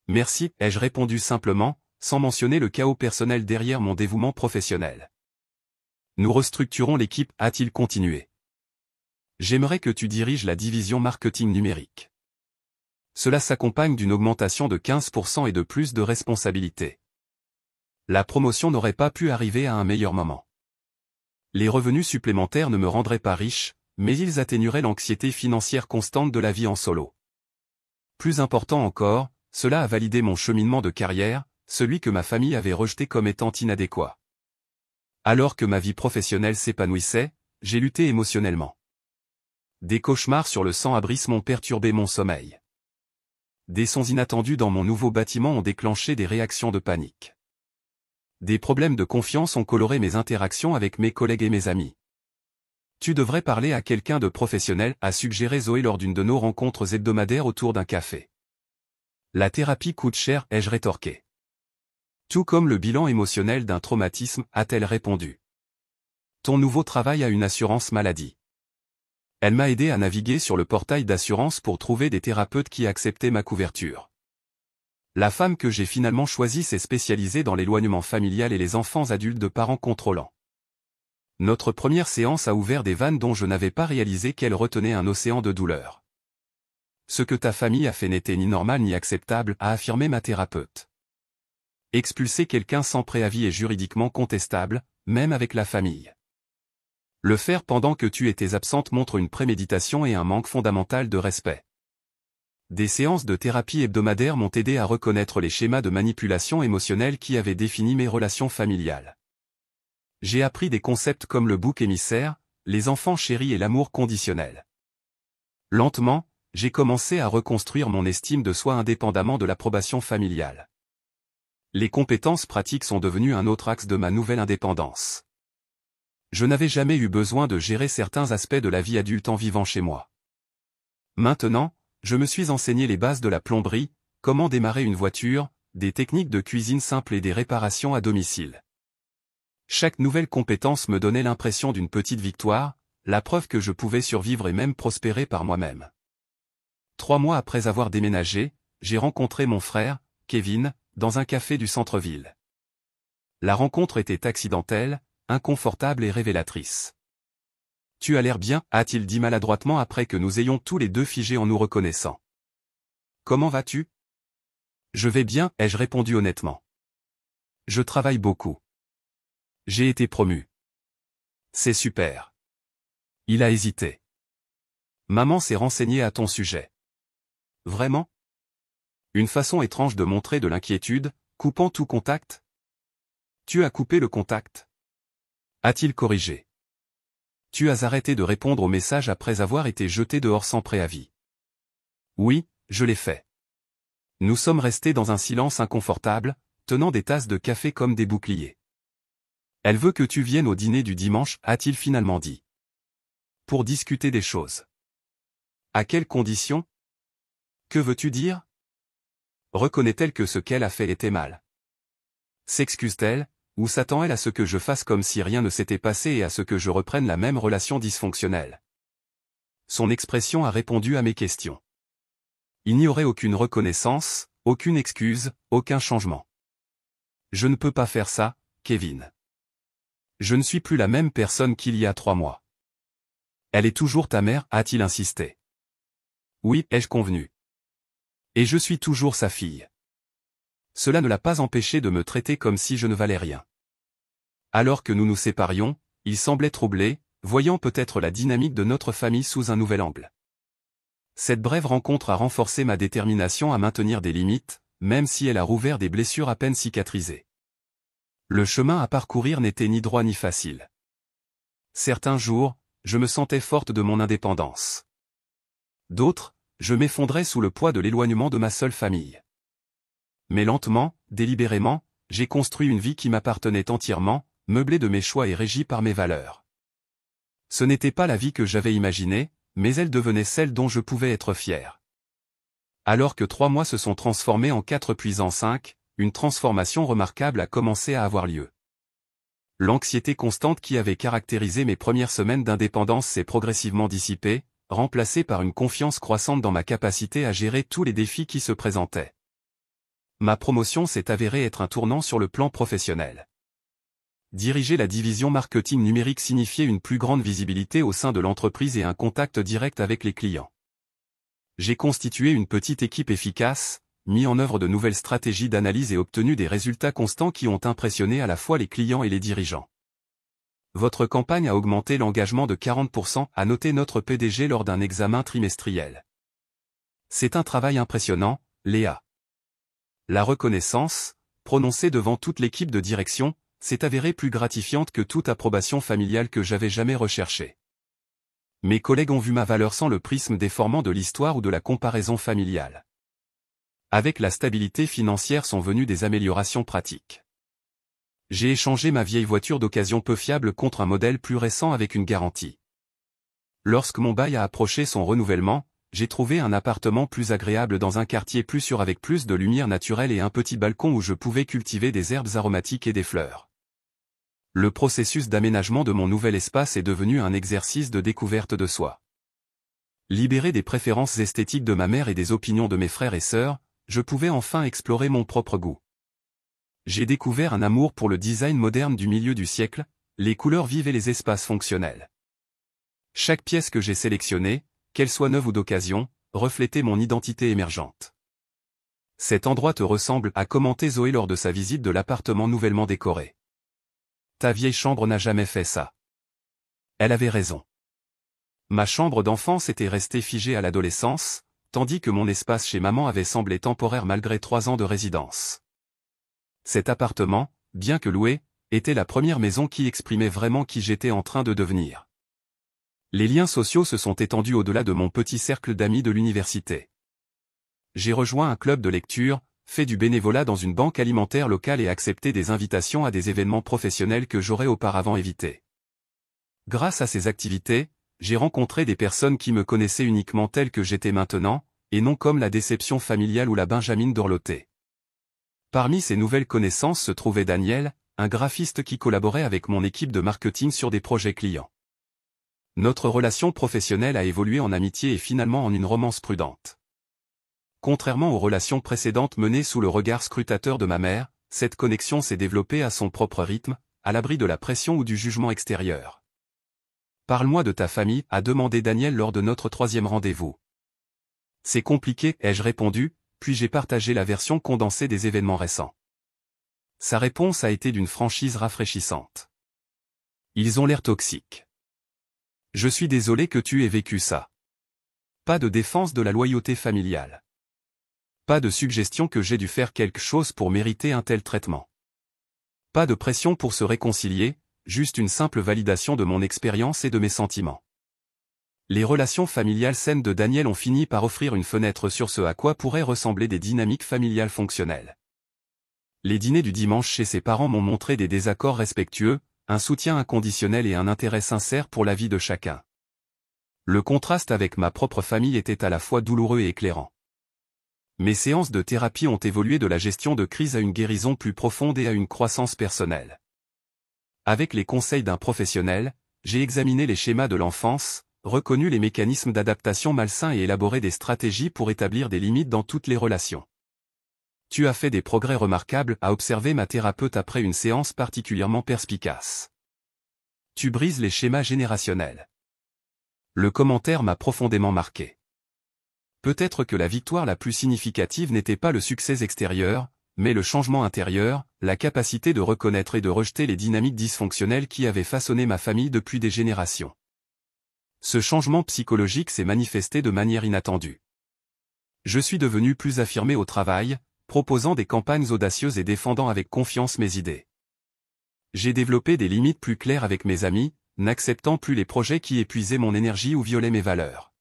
Merci, ai-je répondu simplement, sans mentionner le chaos personnel derrière mon dévouement professionnel. Nous restructurons l'équipe, a-t-il continué. J'aimerais que tu diriges la division marketing numérique. Cela s'accompagne d'une augmentation de 15% et de plus de responsabilités. La promotion n'aurait pas pu arriver à un meilleur moment. Les revenus supplémentaires ne me rendraient pas riche, mais ils atténueraient l'anxiété financière constante de la vie en solo. Plus important encore, cela a validé mon cheminement de carrière, celui que ma famille avait rejeté comme étant inadéquat. Alors que ma vie professionnelle s'épanouissait, j'ai lutté émotionnellement. Des cauchemars sur le sans-abrisme ont perturbé mon sommeil. Des sons inattendus dans mon nouveau bâtiment ont déclenché des réactions de panique. Des problèmes de confiance ont coloré mes interactions avec mes collègues et mes amis. Tu devrais parler à quelqu'un de professionnel, a suggéré Zoé lors d'une de nos rencontres hebdomadaires autour d'un café. La thérapie coûte cher, ai-je rétorqué. Tout comme le bilan émotionnel d'un traumatisme, a-t-elle répondu. Ton nouveau travail a une assurance maladie. Elle m'a aidé à naviguer sur le portail d'assurance pour trouver des thérapeutes qui acceptaient ma couverture. La femme que j'ai finalement choisie s'est spécialisée dans l'éloignement familial et les enfants adultes de parents contrôlants. Notre première séance a ouvert des vannes dont je n'avais pas réalisé qu'elles retenaient un océan de douleur. Ce que ta famille a fait n'était ni normal ni acceptable, a affirmé ma thérapeute. Expulser quelqu'un sans préavis est juridiquement contestable, même avec la famille. Le faire pendant que tu étais absente montre une préméditation et un manque fondamental de respect. Des séances de thérapie hebdomadaires m'ont aidé à reconnaître les schémas de manipulation émotionnelle qui avaient défini mes relations familiales. J'ai appris des concepts comme le bouc émissaire, les enfants chéris et l'amour conditionnel. Lentement, j'ai commencé à reconstruire mon estime de soi indépendamment de l'approbation familiale. Les compétences pratiques sont devenues un autre axe de ma nouvelle indépendance. Je n'avais jamais eu besoin de gérer certains aspects de la vie adulte en vivant chez moi. Maintenant, je me suis enseigné les bases de la plomberie, comment démarrer une voiture, des techniques de cuisine simples et des réparations à domicile. Chaque nouvelle compétence me donnait l'impression d'une petite victoire, la preuve que je pouvais survivre et même prospérer par moi-même. 3 mois après avoir déménagé, j'ai rencontré mon frère, Kevin, dans un café du centre-ville. La rencontre était accidentelle, inconfortable et révélatrice. « Tu as l'air bien », a-t-il dit maladroitement après que nous ayons tous les deux figé en nous reconnaissant. « Comment vas-tu » ? « Je vais bien », ai-je répondu honnêtement. « Je travaille beaucoup. J'ai été promu. »« C'est super. » Il a hésité. « Maman s'est renseignée à ton sujet. »« Vraiment ? » Une façon étrange de montrer de l'inquiétude, coupant tout contact. « Tu as coupé le contact » a-t-il corrigé. « Tu as arrêté de répondre aux messages après avoir été jeté dehors sans préavis. » Oui, je l'ai fait. Nous sommes restés dans un silence inconfortable, tenant des tasses de café comme des boucliers. « Elle veut que tu viennes au dîner du dimanche » a-t-il finalement dit. « Pour discuter des choses. » À quelles conditions ? Que veux-tu dire ? Reconnaît-elle que ce qu'elle a fait était mal ? S'excuse-t-elle, ou s'attend-elle à ce que je fasse comme si rien ne s'était passé et à ce que je reprenne la même relation dysfonctionnelle ? Son expression a répondu à mes questions. Il n'y aurait aucune reconnaissance, aucune excuse, aucun changement. Je ne peux pas faire ça, Kevin. Je ne suis plus la même personne qu'il y a 3 mois. Elle est toujours ta mère, a-t-il insisté. Oui, ai-je convenu. Et je suis toujours sa fille. Cela ne l'a pas empêché de me traiter comme si je ne valais rien. Alors que nous nous séparions, il semblait troublé, voyant peut-être la dynamique de notre famille sous un nouvel angle. Cette brève rencontre a renforcé ma détermination à maintenir des limites, même si elle a rouvert des blessures à peine cicatrisées. Le chemin à parcourir n'était ni droit ni facile. Certains jours, je me sentais forte de mon indépendance. D'autres, je m'effondrais sous le poids de l'éloignement de ma seule famille. Mais lentement, délibérément, j'ai construit une vie qui m'appartenait entièrement, meublée de mes choix et régie par mes valeurs. Ce n'était pas la vie que j'avais imaginée, mais elle devenait celle dont je pouvais être fier. Alors que 3 mois se sont transformés en 4 puis en 5, une transformation remarquable a commencé à avoir lieu. L'anxiété constante qui avait caractérisé mes premières semaines d'indépendance s'est progressivement dissipée, remplacée par une confiance croissante dans ma capacité à gérer tous les défis qui se présentaient. Ma promotion s'est avérée être un tournant sur le plan professionnel. Diriger la division marketing numérique signifiait une plus grande visibilité au sein de l'entreprise et un contact direct avec les clients. J'ai constitué une petite équipe efficace, mis en œuvre de nouvelles stratégies d'analyse et obtenu des résultats constants qui ont impressionné à la fois les clients et les dirigeants. Votre campagne a augmenté l'engagement de 40%, a noté notre PDG lors d'un examen trimestriel. C'est un travail impressionnant, Léa. La reconnaissance, prononcée devant toute l'équipe de direction, s'est avérée plus gratifiante que toute approbation familiale que j'avais jamais recherchée. Mes collègues ont vu ma valeur sans le prisme déformant de l'histoire ou de la comparaison familiale. Avec la stabilité financière sont venues des améliorations pratiques. J'ai échangé ma vieille voiture d'occasion peu fiable contre un modèle plus récent avec une garantie. Lorsque mon bail a approché son renouvellement, j'ai trouvé un appartement plus agréable dans un quartier plus sûr avec plus de lumière naturelle et un petit balcon où je pouvais cultiver des herbes aromatiques et des fleurs. Le processus d'aménagement de mon nouvel espace est devenu un exercice de découverte de soi. Libéré des préférences esthétiques de ma mère et des opinions de mes frères et sœurs, je pouvais enfin explorer mon propre goût. J'ai découvert un amour pour le design moderne du milieu du siècle, les couleurs vives et les espaces fonctionnels. Chaque pièce que j'ai sélectionnée, qu'elle soit neuve ou d'occasion, reflétait mon identité émergente. Cet endroit te ressemble, a commenté Zoé lors de sa visite de l'appartement nouvellement décoré. Ta vieille chambre n'a jamais fait ça. Elle avait raison. Ma chambre d'enfance était restée figée à l'adolescence, tandis que mon espace chez maman avait semblé temporaire malgré 3 ans de résidence. Cet appartement, bien que loué, était la première maison qui exprimait vraiment qui j'étais en train de devenir. Les liens sociaux se sont étendus au-delà de mon petit cercle d'amis de l'université. J'ai rejoint un club de lecture, fait du bénévolat dans une banque alimentaire locale et accepté des invitations à des événements professionnels que j'aurais auparavant évités. Grâce à ces activités, j'ai rencontré des personnes qui me connaissaient uniquement telle que j'étais maintenant, et non comme la déception familiale ou la Benjamine dorlotée. Parmi ces nouvelles connaissances se trouvait Daniel, un graphiste qui collaborait avec mon équipe de marketing sur des projets clients. Notre relation professionnelle a évolué en amitié et finalement en une romance prudente. Contrairement aux relations précédentes menées sous le regard scrutateur de ma mère, cette connexion s'est développée à son propre rythme, à l'abri de la pression ou du jugement extérieur. « Parle-moi de ta famille » a demandé Daniel lors de notre 3e rendez-vous. « C'est compliqué » ai-je répondu, puis j'ai partagé la version condensée des événements récents. Sa réponse a été d'une franchise rafraîchissante. « Ils ont l'air toxiques. Je suis désolé que tu aies vécu ça. » Pas de défense de la loyauté familiale. Pas de suggestion que j'ai dû faire quelque chose pour mériter un tel traitement. Pas de pression pour se réconcilier, juste une simple validation de mon expérience et de mes sentiments. Les relations familiales saines de Daniel ont fini par offrir une fenêtre sur ce à quoi pourraient ressembler des dynamiques familiales fonctionnelles. Les dîners du dimanche chez ses parents m'ont montré des désaccords respectueux, un soutien inconditionnel et un intérêt sincère pour la vie de chacun. Le contraste avec ma propre famille était à la fois douloureux et éclairant. Mes séances de thérapie ont évolué de la gestion de crise à une guérison plus profonde et à une croissance personnelle. Avec les conseils d'un professionnel, j'ai examiné les schémas de l'enfance, reconnu les mécanismes d'adaptation malsains et élaboré des stratégies pour établir des limites dans toutes les relations. Tu as fait des progrès remarquables, a observé ma thérapeute après une séance particulièrement perspicace. Tu brises les schémas générationnels. Le commentaire m'a profondément marqué. Peut-être que la victoire la plus significative n'était pas le succès extérieur, mais le changement intérieur, la capacité de reconnaître et de rejeter les dynamiques dysfonctionnelles qui avaient façonné ma famille depuis des générations. Ce changement psychologique s'est manifesté de manière inattendue. Je suis devenu plus affirmé au travail, proposant des campagnes audacieuses et défendant avec confiance mes idées. J'ai développé des limites plus claires avec mes amis, n'acceptant plus les projets qui épuisaient mon énergie ou violaient mes valeurs.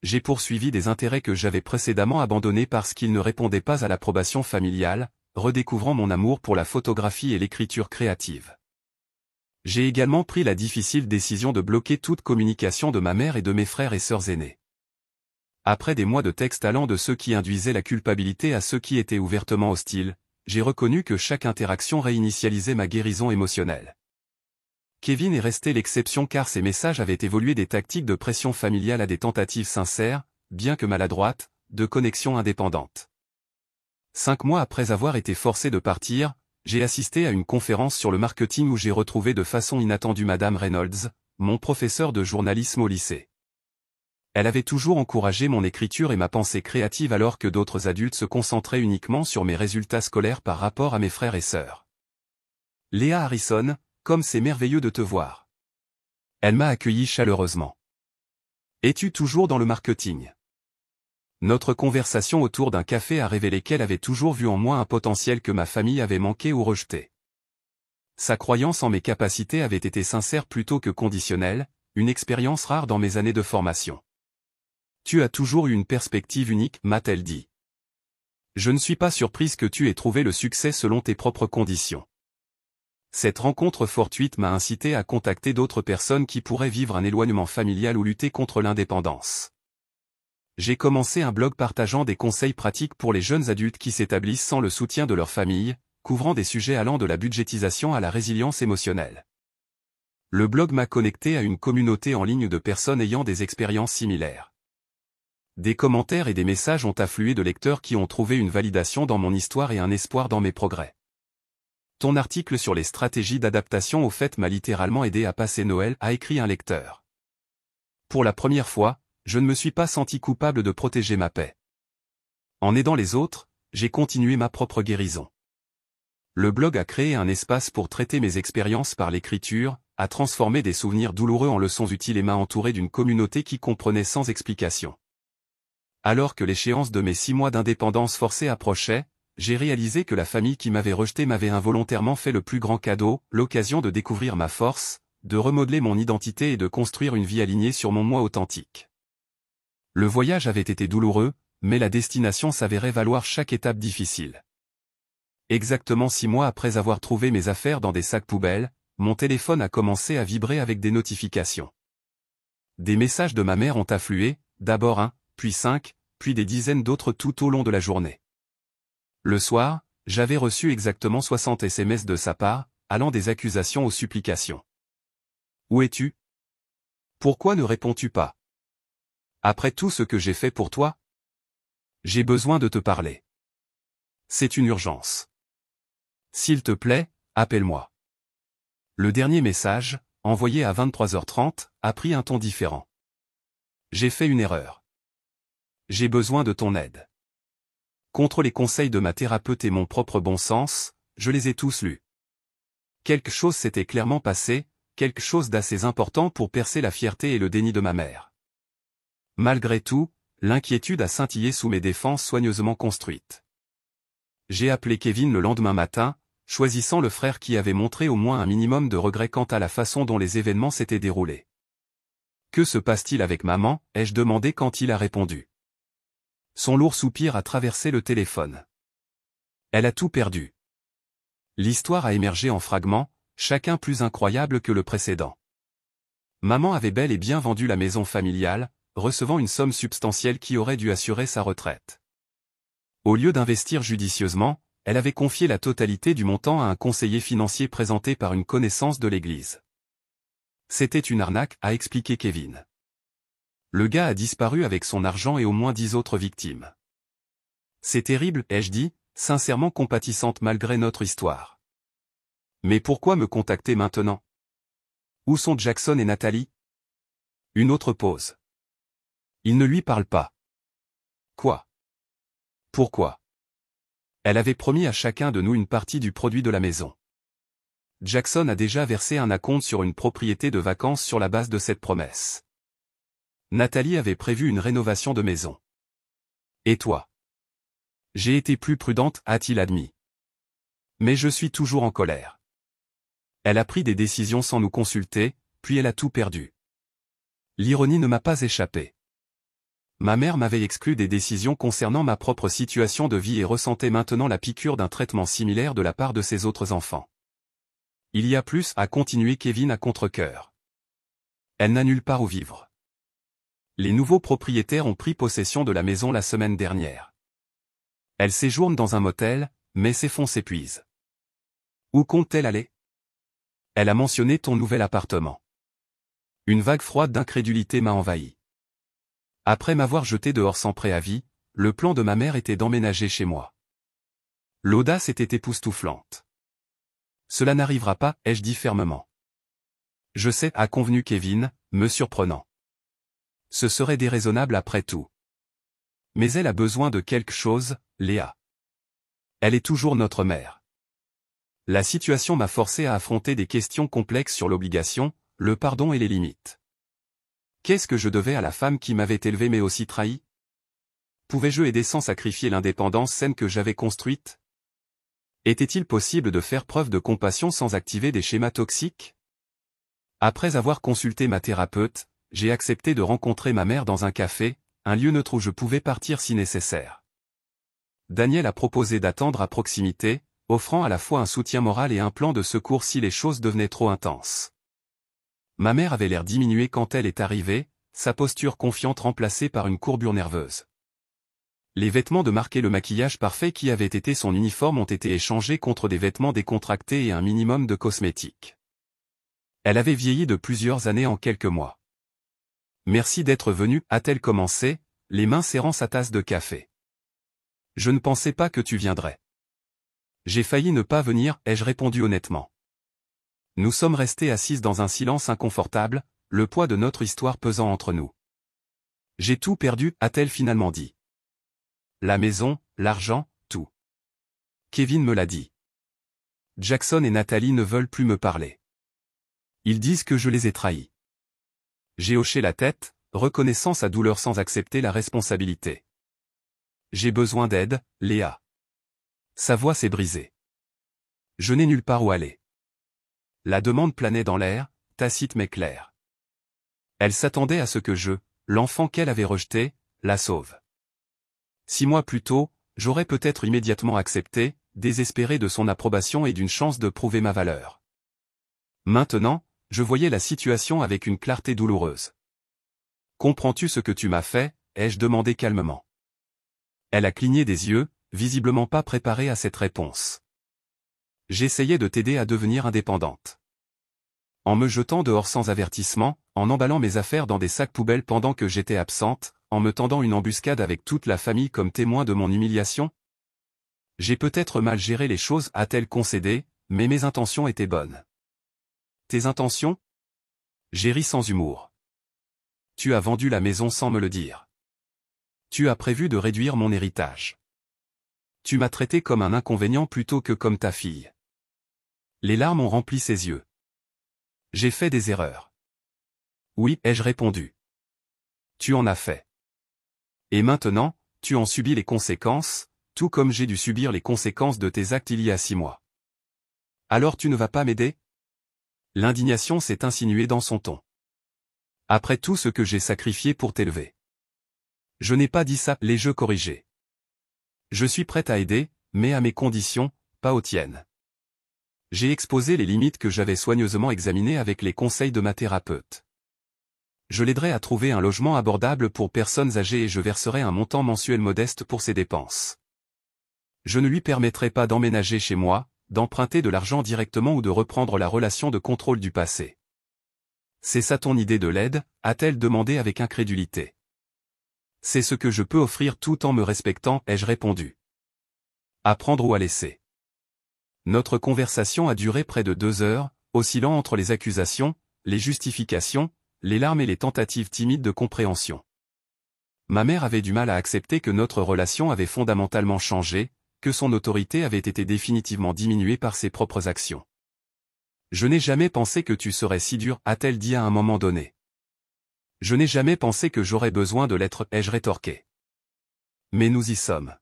J'ai poursuivi des intérêts que j'avais précédemment abandonnés parce qu'ils ne répondaient pas à l'approbation familiale, redécouvrant mon amour pour la photographie et l'écriture créative. J'ai également pris la difficile décision de bloquer toute communication de ma mère et de mes frères et sœurs aînés. Après des mois de textes allant de ceux qui induisaient la culpabilité à ceux qui étaient ouvertement hostiles, j'ai reconnu que chaque interaction réinitialisait ma guérison émotionnelle. Kevin est resté l'exception car ses messages avaient évolué des tactiques de pression familiale à des tentatives sincères, bien que maladroites, de connexion indépendante. 5 mois après avoir été forcé de partir, j'ai assisté à une conférence sur le marketing où j'ai retrouvé de façon inattendue Madame Reynolds, mon professeur de journalisme au lycée. Elle avait toujours encouragé mon écriture et ma pensée créative alors que d'autres adultes se concentraient uniquement sur mes résultats scolaires par rapport à mes frères et sœurs. Léa Harrison, comme c'est merveilleux de te voir. Elle m'a accueilli chaleureusement. Es-tu toujours dans le marketing? Notre conversation autour d'un café a révélé qu'elle avait toujours vu en moi un potentiel que ma famille avait manqué ou rejeté. Sa croyance en mes capacités avait été sincère plutôt que conditionnelle, une expérience rare dans mes années de formation. Tu as toujours eu une perspective unique, m'a-t-elle dit. Je ne suis pas surprise que tu aies trouvé le succès selon tes propres conditions. Cette rencontre fortuite m'a incité à contacter d'autres personnes qui pourraient vivre un éloignement familial ou lutter contre l'indépendance. J'ai commencé un blog partageant des conseils pratiques pour les jeunes adultes qui s'établissent sans le soutien de leur famille, couvrant des sujets allant de la budgétisation à la résilience émotionnelle. Le blog m'a connecté à une communauté en ligne de personnes ayant des expériences similaires. Des commentaires et des messages ont afflué de lecteurs qui ont trouvé une validation dans mon histoire et un espoir dans mes progrès. Ton article sur les stratégies d'adaptation aux fêtes m'a littéralement aidé à passer Noël, a écrit un lecteur. Pour la première fois, je ne me suis pas senti coupable de protéger ma paix. En aidant les autres, j'ai continué ma propre guérison. Le blog a créé un espace pour traiter mes expériences par l'écriture, a transformé des souvenirs douloureux en leçons utiles et m'a entouré d'une communauté qui comprenait sans explication. Alors que l'échéance de mes 6 mois d'indépendance forcée approchait, j'ai réalisé que la famille qui m'avait rejeté m'avait involontairement fait le plus grand cadeau, l'occasion de découvrir ma force, de remodeler mon identité et de construire une vie alignée sur mon moi authentique. Le voyage avait été douloureux, mais la destination s'avérait valoir chaque étape difficile. Exactement 6 mois après avoir trouvé mes affaires dans des sacs poubelles, mon téléphone a commencé à vibrer avec des notifications. Des messages de ma mère ont afflué, d'abord 1, puis 5, puis des dizaines d'autres tout au long de la journée. Le soir, j'avais reçu exactement 60 SMS de sa part, allant des accusations aux supplications. Où es-tu? Pourquoi ne réponds-tu pas? Après tout ce que j'ai fait pour toi? J'ai besoin de te parler. C'est une urgence. S'il te plaît, appelle-moi. Le dernier message, envoyé à 23h30, a pris un ton différent. J'ai fait une erreur. J'ai besoin de ton aide. Contre les conseils de ma thérapeute et mon propre bon sens, je les ai tous lus. Quelque chose s'était clairement passé, quelque chose d'assez important pour percer la fierté et le déni de ma mère. Malgré tout, l'inquiétude a scintillé sous mes défenses soigneusement construites. J'ai appelé Kevin le lendemain matin, choisissant le frère qui avait montré au moins un minimum de regret quant à la façon dont les événements s'étaient déroulés. Que se passe-t-il avec maman? Ai-je demandé quand il a répondu. Son lourd soupir a traversé le téléphone. Elle a tout perdu. L'histoire a émergé en fragments, chacun plus incroyable que le précédent. Maman avait bel et bien vendu la maison familiale, recevant une somme substantielle qui aurait dû assurer sa retraite. Au lieu d'investir judicieusement, elle avait confié la totalité du montant à un conseiller financier présenté par une connaissance de l'église. C'était une arnaque, a expliqué Kevin. Le gars a disparu avec son argent et au moins 10 autres victimes. C'est terrible, ai-je dit, sincèrement compatissante malgré notre histoire. Mais pourquoi me contacter maintenant? Où sont Jackson et Nathalie? Une autre pause. Il ne lui parle pas. Quoi? Pourquoi? Elle avait promis à chacun de nous une partie du produit de la maison. Jackson a déjà versé un acompte sur une propriété de vacances sur la base de cette promesse. Nathalie avait prévu une rénovation de maison. Et toi? J'ai été plus prudente, a-t-il admis. Mais je suis toujours en colère. Elle a pris des décisions sans nous consulter, puis elle a tout perdu. L'ironie ne m'a pas échappé. Ma mère m'avait exclu des décisions concernant ma propre situation de vie et ressentait maintenant la piqûre d'un traitement similaire de la part de ses autres enfants. Il y a plus, a continué Kevin à contre-cœur. Elle n'a nulle part où vivre. Les nouveaux propriétaires ont pris possession de la maison la semaine dernière. Elle séjourne dans un motel, mais ses fonds s'épuisent. Où compte-t-elle aller? Elle a mentionné ton nouvel appartement. Une vague froide d'incrédulité m'a envahi. Après m'avoir jeté dehors sans préavis, le plan de ma mère était d'emménager chez moi. L'audace était époustouflante. Cela n'arrivera pas, ai-je dit fermement. Je sais, a convenu Kevin, me surprenant. Ce serait déraisonnable après tout. Mais elle a besoin de quelque chose, Léa. Elle est toujours notre mère. La situation m'a forcé à affronter des questions complexes sur l'obligation, le pardon et les limites. Qu'est-ce que je devais à la femme qui m'avait élevé mais aussi trahi? Pouvais-je aider sans sacrifier l'indépendance saine que j'avais construite? Était-il possible de faire preuve de compassion sans activer des schémas toxiques? Après avoir consulté ma thérapeute, j'ai accepté de rencontrer ma mère dans un café, un lieu neutre où je pouvais partir si nécessaire. Daniel a proposé d'attendre à proximité, offrant à la fois un soutien moral et un plan de secours si les choses devenaient trop intenses. Ma mère avait l'air diminuée quand elle est arrivée, sa posture confiante remplacée par une courbure nerveuse. Les vêtements de marque et le maquillage parfait qui avait été son uniforme ont été échangés contre des vêtements décontractés et un minimum de cosmétiques. Elle avait vieilli de plusieurs années en quelques mois. Merci d'être venue, a-t-elle commencé, les mains serrant sa tasse de café. Je ne pensais pas que tu viendrais. J'ai failli ne pas venir, ai-je répondu honnêtement. Nous sommes restés assises dans un silence inconfortable, le poids de notre histoire pesant entre nous. J'ai tout perdu, a-t-elle finalement dit. La maison, l'argent, tout. Kevin me l'a dit. Jackson et Nathalie ne veulent plus me parler. Ils disent que je les ai trahis. J'ai hoché la tête, reconnaissant sa douleur sans accepter la responsabilité. J'ai besoin d'aide, Léa. Sa voix s'est brisée. Je n'ai nulle part où aller. La demande planait dans l'air, tacite mais claire. Elle s'attendait à ce que l'enfant qu'elle avait rejeté, la sauve. 6 mois plus tôt, j'aurais peut-être immédiatement accepté, désespéré de son approbation et d'une chance de prouver ma valeur. Maintenant, je voyais la situation avec une clarté douloureuse. « Comprends-tu ce que tu m'as fait ?» ai-je demandé calmement. Elle a cligné des yeux, visiblement pas préparée à cette réponse. « J'essayais de t'aider à devenir indépendante. En me jetant dehors sans avertissement, en emballant mes affaires dans des sacs poubelles pendant que j'étais absente, en me tendant une embuscade avec toute la famille comme témoin de mon humiliation. J'ai peut-être mal géré les choses, a-t-elle concédé, mais mes intentions étaient bonnes. Tes intentions ? J'ai ri sans humour. Tu as vendu la maison sans me le dire. Tu as prévu de réduire mon héritage. Tu m'as traité comme un inconvénient plutôt que comme ta fille. Les larmes ont rempli ses yeux. J'ai fait des erreurs. Oui, ai-je répondu. Tu en as fait. Et maintenant, tu en subis les conséquences, tout comme j'ai dû subir les conséquences de tes actes il y a 6 mois. Alors tu ne vas pas m'aider ? L'indignation s'est insinuée dans son ton. Après tout ce que j'ai sacrifié pour t'élever. Je n'ai pas dit ça, l'ai-je corrigé. Je suis prête à aider, mais à mes conditions, pas aux tiennes. J'ai exposé les limites que j'avais soigneusement examinées avec les conseils de ma thérapeute. Je l'aiderai à trouver un logement abordable pour personnes âgées et je verserai un montant mensuel modeste pour ses dépenses. Je ne lui permettrai pas d'emménager chez moi, d'emprunter de l'argent directement ou de reprendre la relation de contrôle du passé. C'est ça ton idée de l'aide, a-t-elle demandé avec incrédulité. C'est ce que je peux offrir tout en me respectant, ai-je répondu. À prendre ou à laisser. Notre conversation a duré près de 2 heures, oscillant entre les accusations, les justifications, les larmes et les tentatives timides de compréhension. Ma mère avait du mal à accepter que notre relation avait fondamentalement changé, que son autorité avait été définitivement diminuée par ses propres actions. Je n'ai jamais pensé que tu serais si dur, a-t-elle dit à un moment donné. Je n'ai jamais pensé que j'aurais besoin de l'être, ai-je rétorqué. Mais nous y sommes.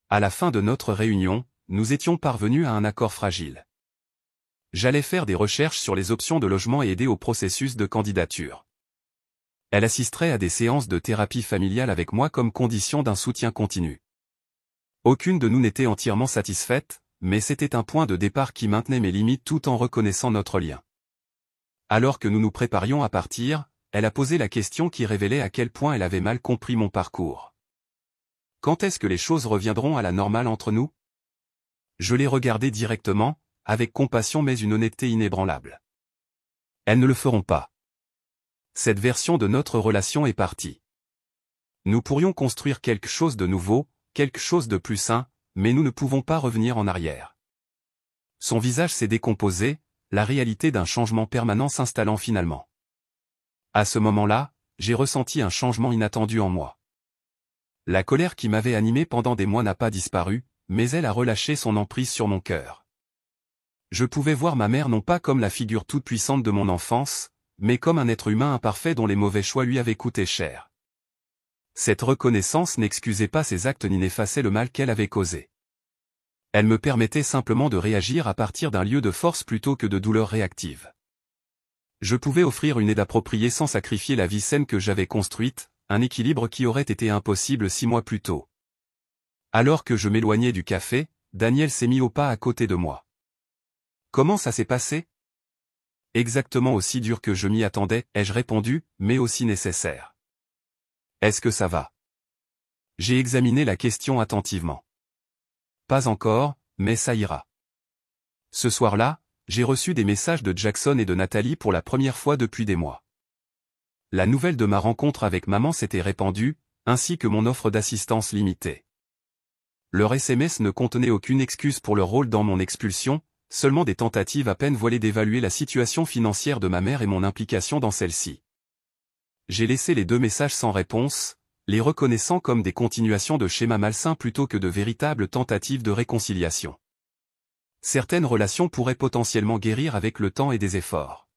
À la fin de notre réunion, nous étions parvenus à un accord fragile. J'allais faire des recherches sur les options de logement et aider au processus de candidature. Elle assisterait à des séances de thérapie familiale avec moi comme condition d'un soutien continu. Aucune de nous n'était entièrement satisfaite, mais c'était un point de départ qui maintenait mes limites tout en reconnaissant notre lien. Alors que nous nous préparions à partir, elle a posé la question qui révélait à quel point elle avait mal compris mon parcours. Quand est-ce que les choses reviendront à la normale entre nous ? Je l'ai regardée directement, avec compassion mais une honnêteté inébranlable. Elles ne le feront pas. Cette version de notre relation est partie. Nous pourrions construire quelque chose de nouveau, quelque chose de plus sain, mais nous ne pouvons pas revenir en arrière. Son visage s'est décomposé, la réalité d'un changement permanent s'installant finalement. À ce moment-là, j'ai ressenti un changement inattendu en moi. La colère qui m'avait animé pendant des mois n'a pas disparu, mais elle a relâché son emprise sur mon cœur. Je pouvais voir ma mère non pas comme la figure toute-puissante de mon enfance, mais comme un être humain imparfait dont les mauvais choix lui avaient coûté cher. Cette reconnaissance n'excusait pas ses actes ni n'effaçait le mal qu'elle avait causé. Elle me permettait simplement de réagir à partir d'un lieu de force plutôt que de douleur réactive. Je pouvais offrir une aide appropriée sans sacrifier la vie saine que j'avais construite, un équilibre qui aurait été impossible 6 mois plus tôt. Alors que je m'éloignais du café, Daniel s'est mis au pas à côté de moi. Comment ça s'est passé ? Exactement aussi dur que je m'y attendais, ai-je répondu, mais aussi nécessaire. Est-ce que ça va ? J'ai examiné la question attentivement. Pas encore, mais ça ira. Ce soir-là, j'ai reçu des messages de Jackson et de Nathalie pour la première fois depuis des mois. La nouvelle de ma rencontre avec maman s'était répandue, ainsi que mon offre d'assistance limitée. Leur SMS ne contenait aucune excuse pour leur rôle dans mon expulsion, seulement des tentatives à peine voilées d'évaluer la situation financière de ma mère et mon implication dans celle-ci. J'ai laissé les 2 messages sans réponse, les reconnaissant comme des continuations de schémas malsains plutôt que de véritables tentatives de réconciliation. Certaines relations pourraient potentiellement guérir avec le temps et des efforts.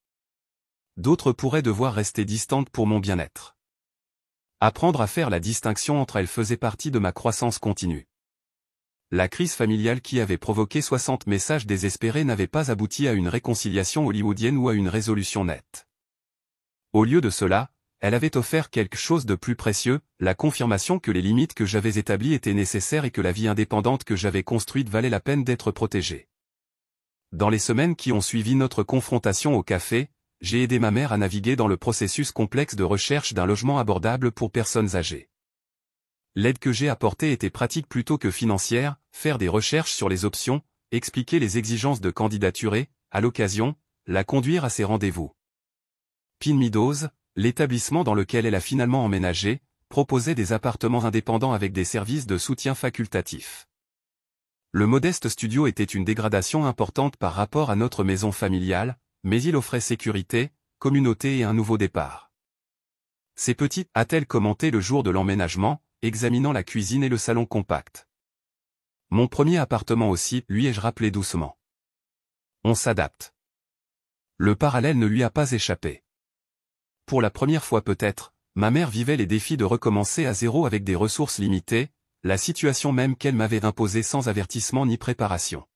D'autres pourraient devoir rester distantes pour mon bien-être. Apprendre à faire la distinction entre elles faisait partie de ma croissance continue. la crise familiale qui avait provoqué 60 messages désespérés n'avait pas abouti à une réconciliation hollywoodienne ou à une résolution nette. Au lieu de cela, elle avait offert quelque chose de plus précieux, la confirmation que les limites que j'avais établies étaient nécessaires et que la vie indépendante que j'avais construite valait la peine d'être protégée. Dans les semaines qui ont suivi notre confrontation au café, j'ai aidé ma mère à naviguer dans le processus complexe de recherche d'un logement abordable pour personnes âgées. L'aide que j'ai apportée était pratique plutôt que financière, faire des recherches sur les options, expliquer les exigences de candidature et, à l'occasion, la conduire à ses rendez-vous. Pin Meadows, l'établissement dans lequel elle a finalement emménagé, proposait des appartements indépendants avec des services de soutien facultatifs. Le modeste studio était une dégradation importante par rapport à notre maison familiale, mais il offrait sécurité, communauté et un nouveau départ. C'est petit, a-t-elle commenté le jour de l'emménagement, examinant la cuisine et le salon compact. Mon premier appartement aussi, lui ai-je rappelé doucement. On s'adapte. Le parallèle ne lui a pas échappé. Pour la première fois peut-être, ma mère vivait les défis de recommencer à zéro avec des ressources limitées, la situation même qu'elle m'avait imposée sans avertissement ni préparation.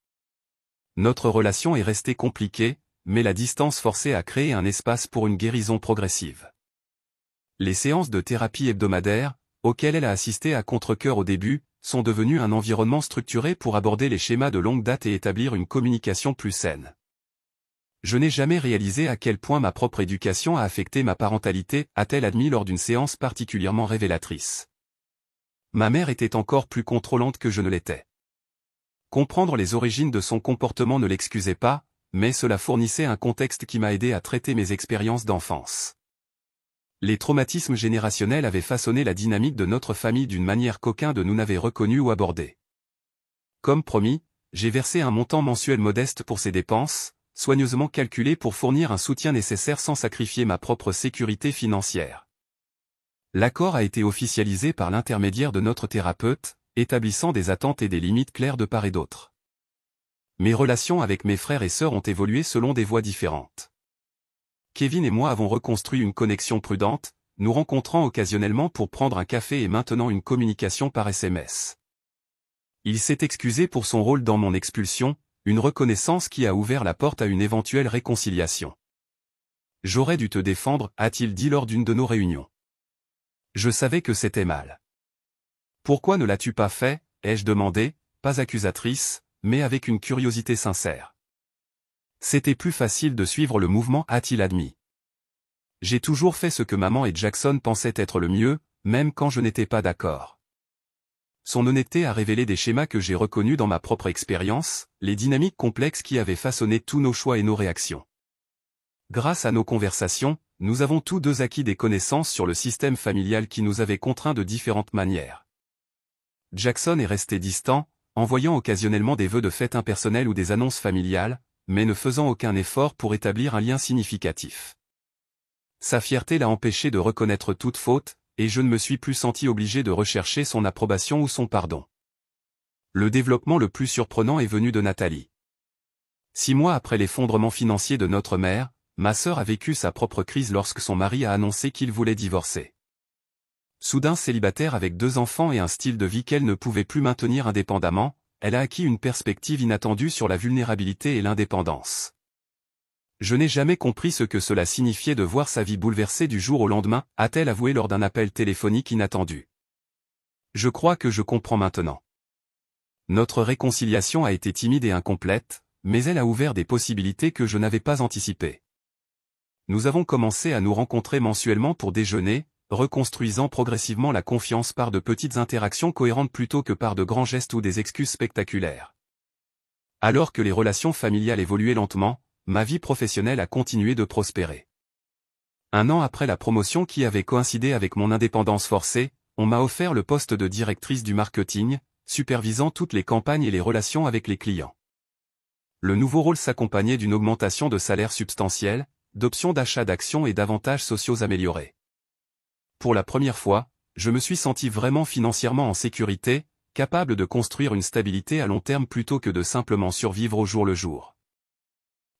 Notre relation est restée compliquée, mais la distance forçait à créer un espace pour une guérison progressive. Les séances de thérapie hebdomadaires, auxquelles elle a assisté à contre-cœur au début, sont devenues un environnement structuré pour aborder les schémas de longue date et établir une communication plus saine. Je n'ai jamais réalisé à quel point ma propre éducation a affecté ma parentalité, a-t-elle admis lors d'une séance particulièrement révélatrice. Ma mère était encore plus contrôlante que je ne l'étais. Comprendre les origines de son comportement ne l'excusait pas, mais cela fournissait un contexte qui m'a aidé à traiter mes expériences d'enfance. Les traumatismes générationnels avaient façonné la dynamique de notre famille d'une manière qu'aucun de nous n'avait reconnue ou abordée. Comme promis, j'ai versé un montant mensuel modeste pour ces dépenses, soigneusement calculé pour fournir un soutien nécessaire sans sacrifier ma propre sécurité financière. L'accord a été officialisé par l'intermédiaire de notre thérapeute, établissant des attentes et des limites claires de part et d'autre. Mes relations avec mes frères et sœurs ont évolué selon des voies différentes. Kevin et moi avons reconstruit une connexion prudente, nous rencontrant occasionnellement pour prendre un café et maintenant une communication par SMS. Il s'est excusé pour son rôle dans mon expulsion, une reconnaissance qui a ouvert la porte à une éventuelle réconciliation. « J'aurais dû te défendre », a-t-il dit lors d'une de nos réunions. Je savais que c'était mal. « Pourquoi ne l'as-tu pas fait ?» ai-je demandé, pas accusatrice, mais avec une curiosité sincère. C'était plus facile de suivre le mouvement, a-t-il admis. J'ai toujours fait ce que maman et Jackson pensaient être le mieux, même quand je n'étais pas d'accord. Son honnêteté a révélé des schémas que j'ai reconnus dans ma propre expérience, les dynamiques complexes qui avaient façonné tous nos choix et nos réactions. Grâce à nos conversations, nous avons tous deux acquis des connaissances sur le système familial qui nous avait contraints de différentes manières. Jackson est resté distant, envoyant occasionnellement des vœux de fête impersonnels ou des annonces familiales, mais ne faisant aucun effort pour établir un lien significatif. Sa fierté l'a empêché de reconnaître toute faute, et je ne me suis plus senti obligé de rechercher son approbation ou son pardon. Le développement le plus surprenant est venu de Nathalie. 6 mois après l'effondrement financier de notre mère, ma sœur a vécu sa propre crise lorsque son mari a annoncé qu'il voulait divorcer. Soudain célibataire avec 2 enfants et un style de vie qu'elle ne pouvait plus maintenir indépendamment, elle a acquis une perspective inattendue sur la vulnérabilité et l'indépendance. Je n'ai jamais compris ce que cela signifiait de voir sa vie bouleversée du jour au lendemain, a-t-elle avoué lors d'un appel téléphonique inattendu. Je crois que je comprends maintenant. Notre réconciliation a été timide et incomplète, mais elle a ouvert des possibilités que je n'avais pas anticipées. Nous avons commencé à nous rencontrer mensuellement pour déjeuner, reconstruisant progressivement la confiance par de petites interactions cohérentes plutôt que par de grands gestes ou des excuses spectaculaires. Alors que les relations familiales évoluaient lentement, ma vie professionnelle a continué de prospérer. 1 an après la promotion qui avait coïncidé avec mon indépendance forcée, on m'a offert le poste de directrice du marketing, supervisant toutes les campagnes et les relations avec les clients. Le nouveau rôle s'accompagnait d'une augmentation de salaire substantielle, d'options d'achat d'actions et d'avantages sociaux améliorés. Pour la première fois, je me suis senti vraiment financièrement en sécurité, capable de construire une stabilité à long terme plutôt que de simplement survivre au jour le jour.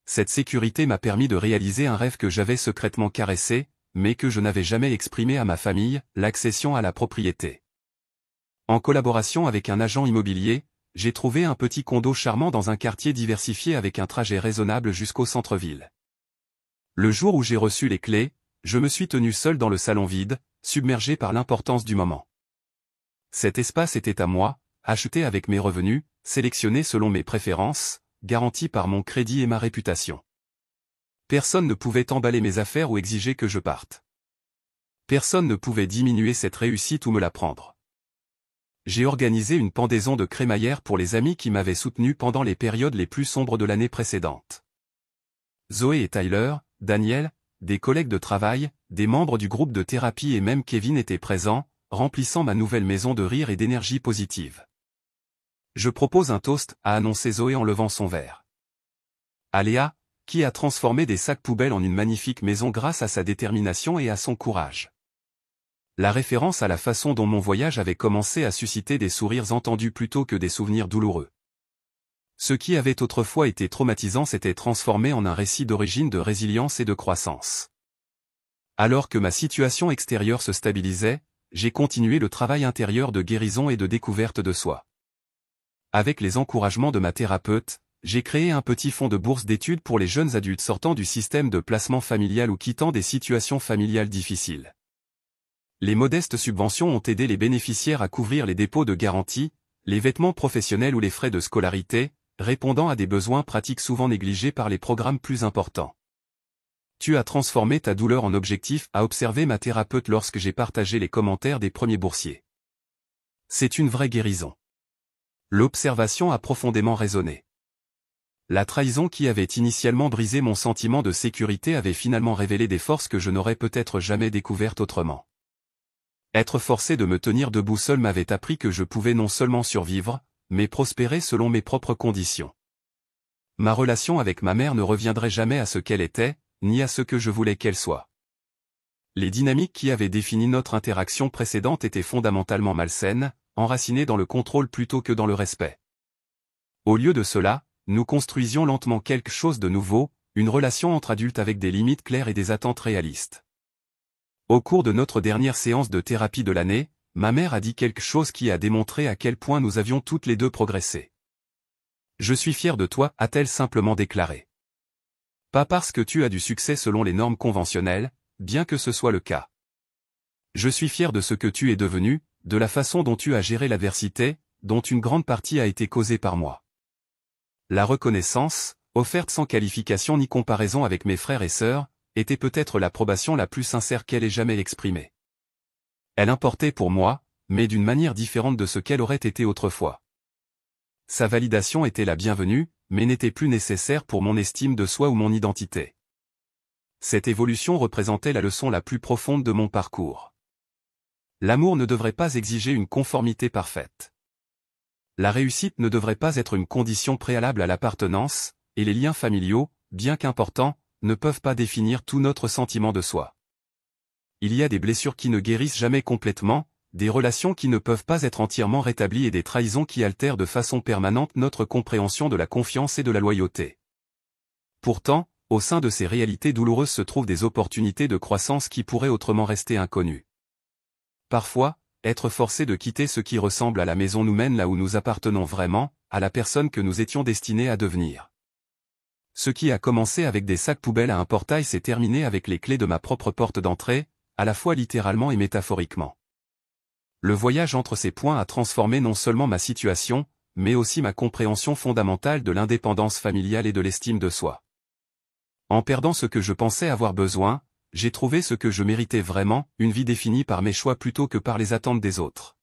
Cette sécurité m'a permis de réaliser un rêve que j'avais secrètement caressé, mais que je n'avais jamais exprimé à ma famille, l'accession à la propriété. En collaboration avec un agent immobilier, j'ai trouvé un petit condo charmant dans un quartier diversifié avec un trajet raisonnable jusqu'au centre-ville. Le jour où j'ai reçu les clés, je me suis tenu seul dans le salon vide, submergé par l'importance du moment. Cet espace était à moi, acheté avec mes revenus, sélectionné selon mes préférences, garanti par mon crédit et ma réputation. Personne ne pouvait emballer mes affaires ou exiger que je parte. Personne ne pouvait diminuer cette réussite ou me la prendre. J'ai organisé une pendaison de crémaillère pour les amis qui m'avaient soutenu pendant les périodes les plus sombres de l'année précédente. Zoé et Tyler, Daniel, des collègues de travail, des membres du groupe de thérapie et même Kevin étaient présents, remplissant ma nouvelle maison de rire et d'énergie positive. Je propose un toast, a annoncé Zoé en levant son verre. À Léa, qui a transformé des sacs poubelles en une magnifique maison grâce à sa détermination et à son courage. La référence à la façon dont mon voyage avait commencé à susciter des sourires entendus plutôt que des souvenirs douloureux. Ce qui avait autrefois été traumatisant s'était transformé en un récit d'origine de résilience et de croissance. Alors que ma situation extérieure se stabilisait, j'ai continué le travail intérieur de guérison et de découverte de soi. Avec les encouragements de ma thérapeute, j'ai créé un petit fonds de bourse d'études pour les jeunes adultes sortant du système de placement familial ou quittant des situations familiales difficiles. Les modestes subventions ont aidé les bénéficiaires à couvrir les dépôts de garantie, les vêtements professionnels ou les frais de scolarité, répondant à des besoins pratiques souvent négligés par les programmes plus importants. Tu as transformé ta douleur en objectif, a observé ma thérapeute lorsque j'ai partagé les commentaires des premiers boursiers. C'est une vraie guérison. L'observation a profondément résonné. La trahison qui avait initialement brisé mon sentiment de sécurité avait finalement révélé des forces que je n'aurais peut-être jamais découvertes autrement. Être forcé de me tenir debout seul m'avait appris que je pouvais non seulement survivre, mais prospérer selon mes propres conditions. Ma relation avec ma mère ne reviendrait jamais à ce qu'elle était, ni à ce que je voulais qu'elle soit. Les dynamiques qui avaient défini notre interaction précédente étaient fondamentalement malsaines, enracinées dans le contrôle plutôt que dans le respect. Au lieu de cela, nous construisions lentement quelque chose de nouveau, une relation entre adultes avec des limites claires et des attentes réalistes. Au cours de notre dernière séance de thérapie de l'année, ma mère a dit quelque chose qui a démontré à quel point nous avions toutes les deux progressé. « Je suis fière de toi », a-t-elle simplement déclaré. Pas parce que tu as du succès selon les normes conventionnelles, bien que ce soit le cas. Je suis fière de ce que tu es devenu, de la façon dont tu as géré l'adversité, dont une grande partie a été causée par moi. La reconnaissance, offerte sans qualification ni comparaison avec mes frères et sœurs, était peut-être l'approbation la plus sincère qu'elle ait jamais exprimée. Elle importait pour moi, mais d'une manière différente de ce qu'elle aurait été autrefois. Sa validation était la bienvenue, mais n'était plus nécessaire pour mon estime de soi ou mon identité. Cette évolution représentait la leçon la plus profonde de mon parcours. L'amour ne devrait pas exiger une conformité parfaite. La réussite ne devrait pas être une condition préalable à l'appartenance, et les liens familiaux, bien qu'importants, ne peuvent pas définir tout notre sentiment de soi. Il y a des blessures qui ne guérissent jamais complètement, des relations qui ne peuvent pas être entièrement rétablies et des trahisons qui altèrent de façon permanente notre compréhension de la confiance et de la loyauté. Pourtant, au sein de ces réalités douloureuses se trouvent des opportunités de croissance qui pourraient autrement rester inconnues. Parfois, être forcé de quitter ce qui ressemble à la maison nous mène là où nous appartenons vraiment, à la personne que nous étions destinés à devenir. Ce qui a commencé avec des sacs poubelles à un portail s'est terminé avec les clés de ma propre porte d'entrée, à la fois littéralement et métaphoriquement. Le voyage entre ces points a transformé non seulement ma situation, mais aussi ma compréhension fondamentale de l'indépendance familiale et de l'estime de soi. En perdant ce que je pensais avoir besoin, j'ai trouvé ce que je méritais vraiment, une vie définie par mes choix plutôt que par les attentes des autres.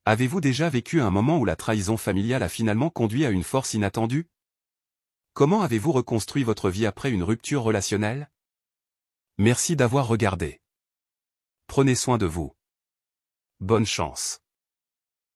Avez-vous déjà vécu un moment où la trahison familiale a finalement conduit à une force inattendue? Comment avez-vous reconstruit votre vie après une rupture relationnelle? Merci d'avoir regardé. Prenez soin de vous. Bonne chance.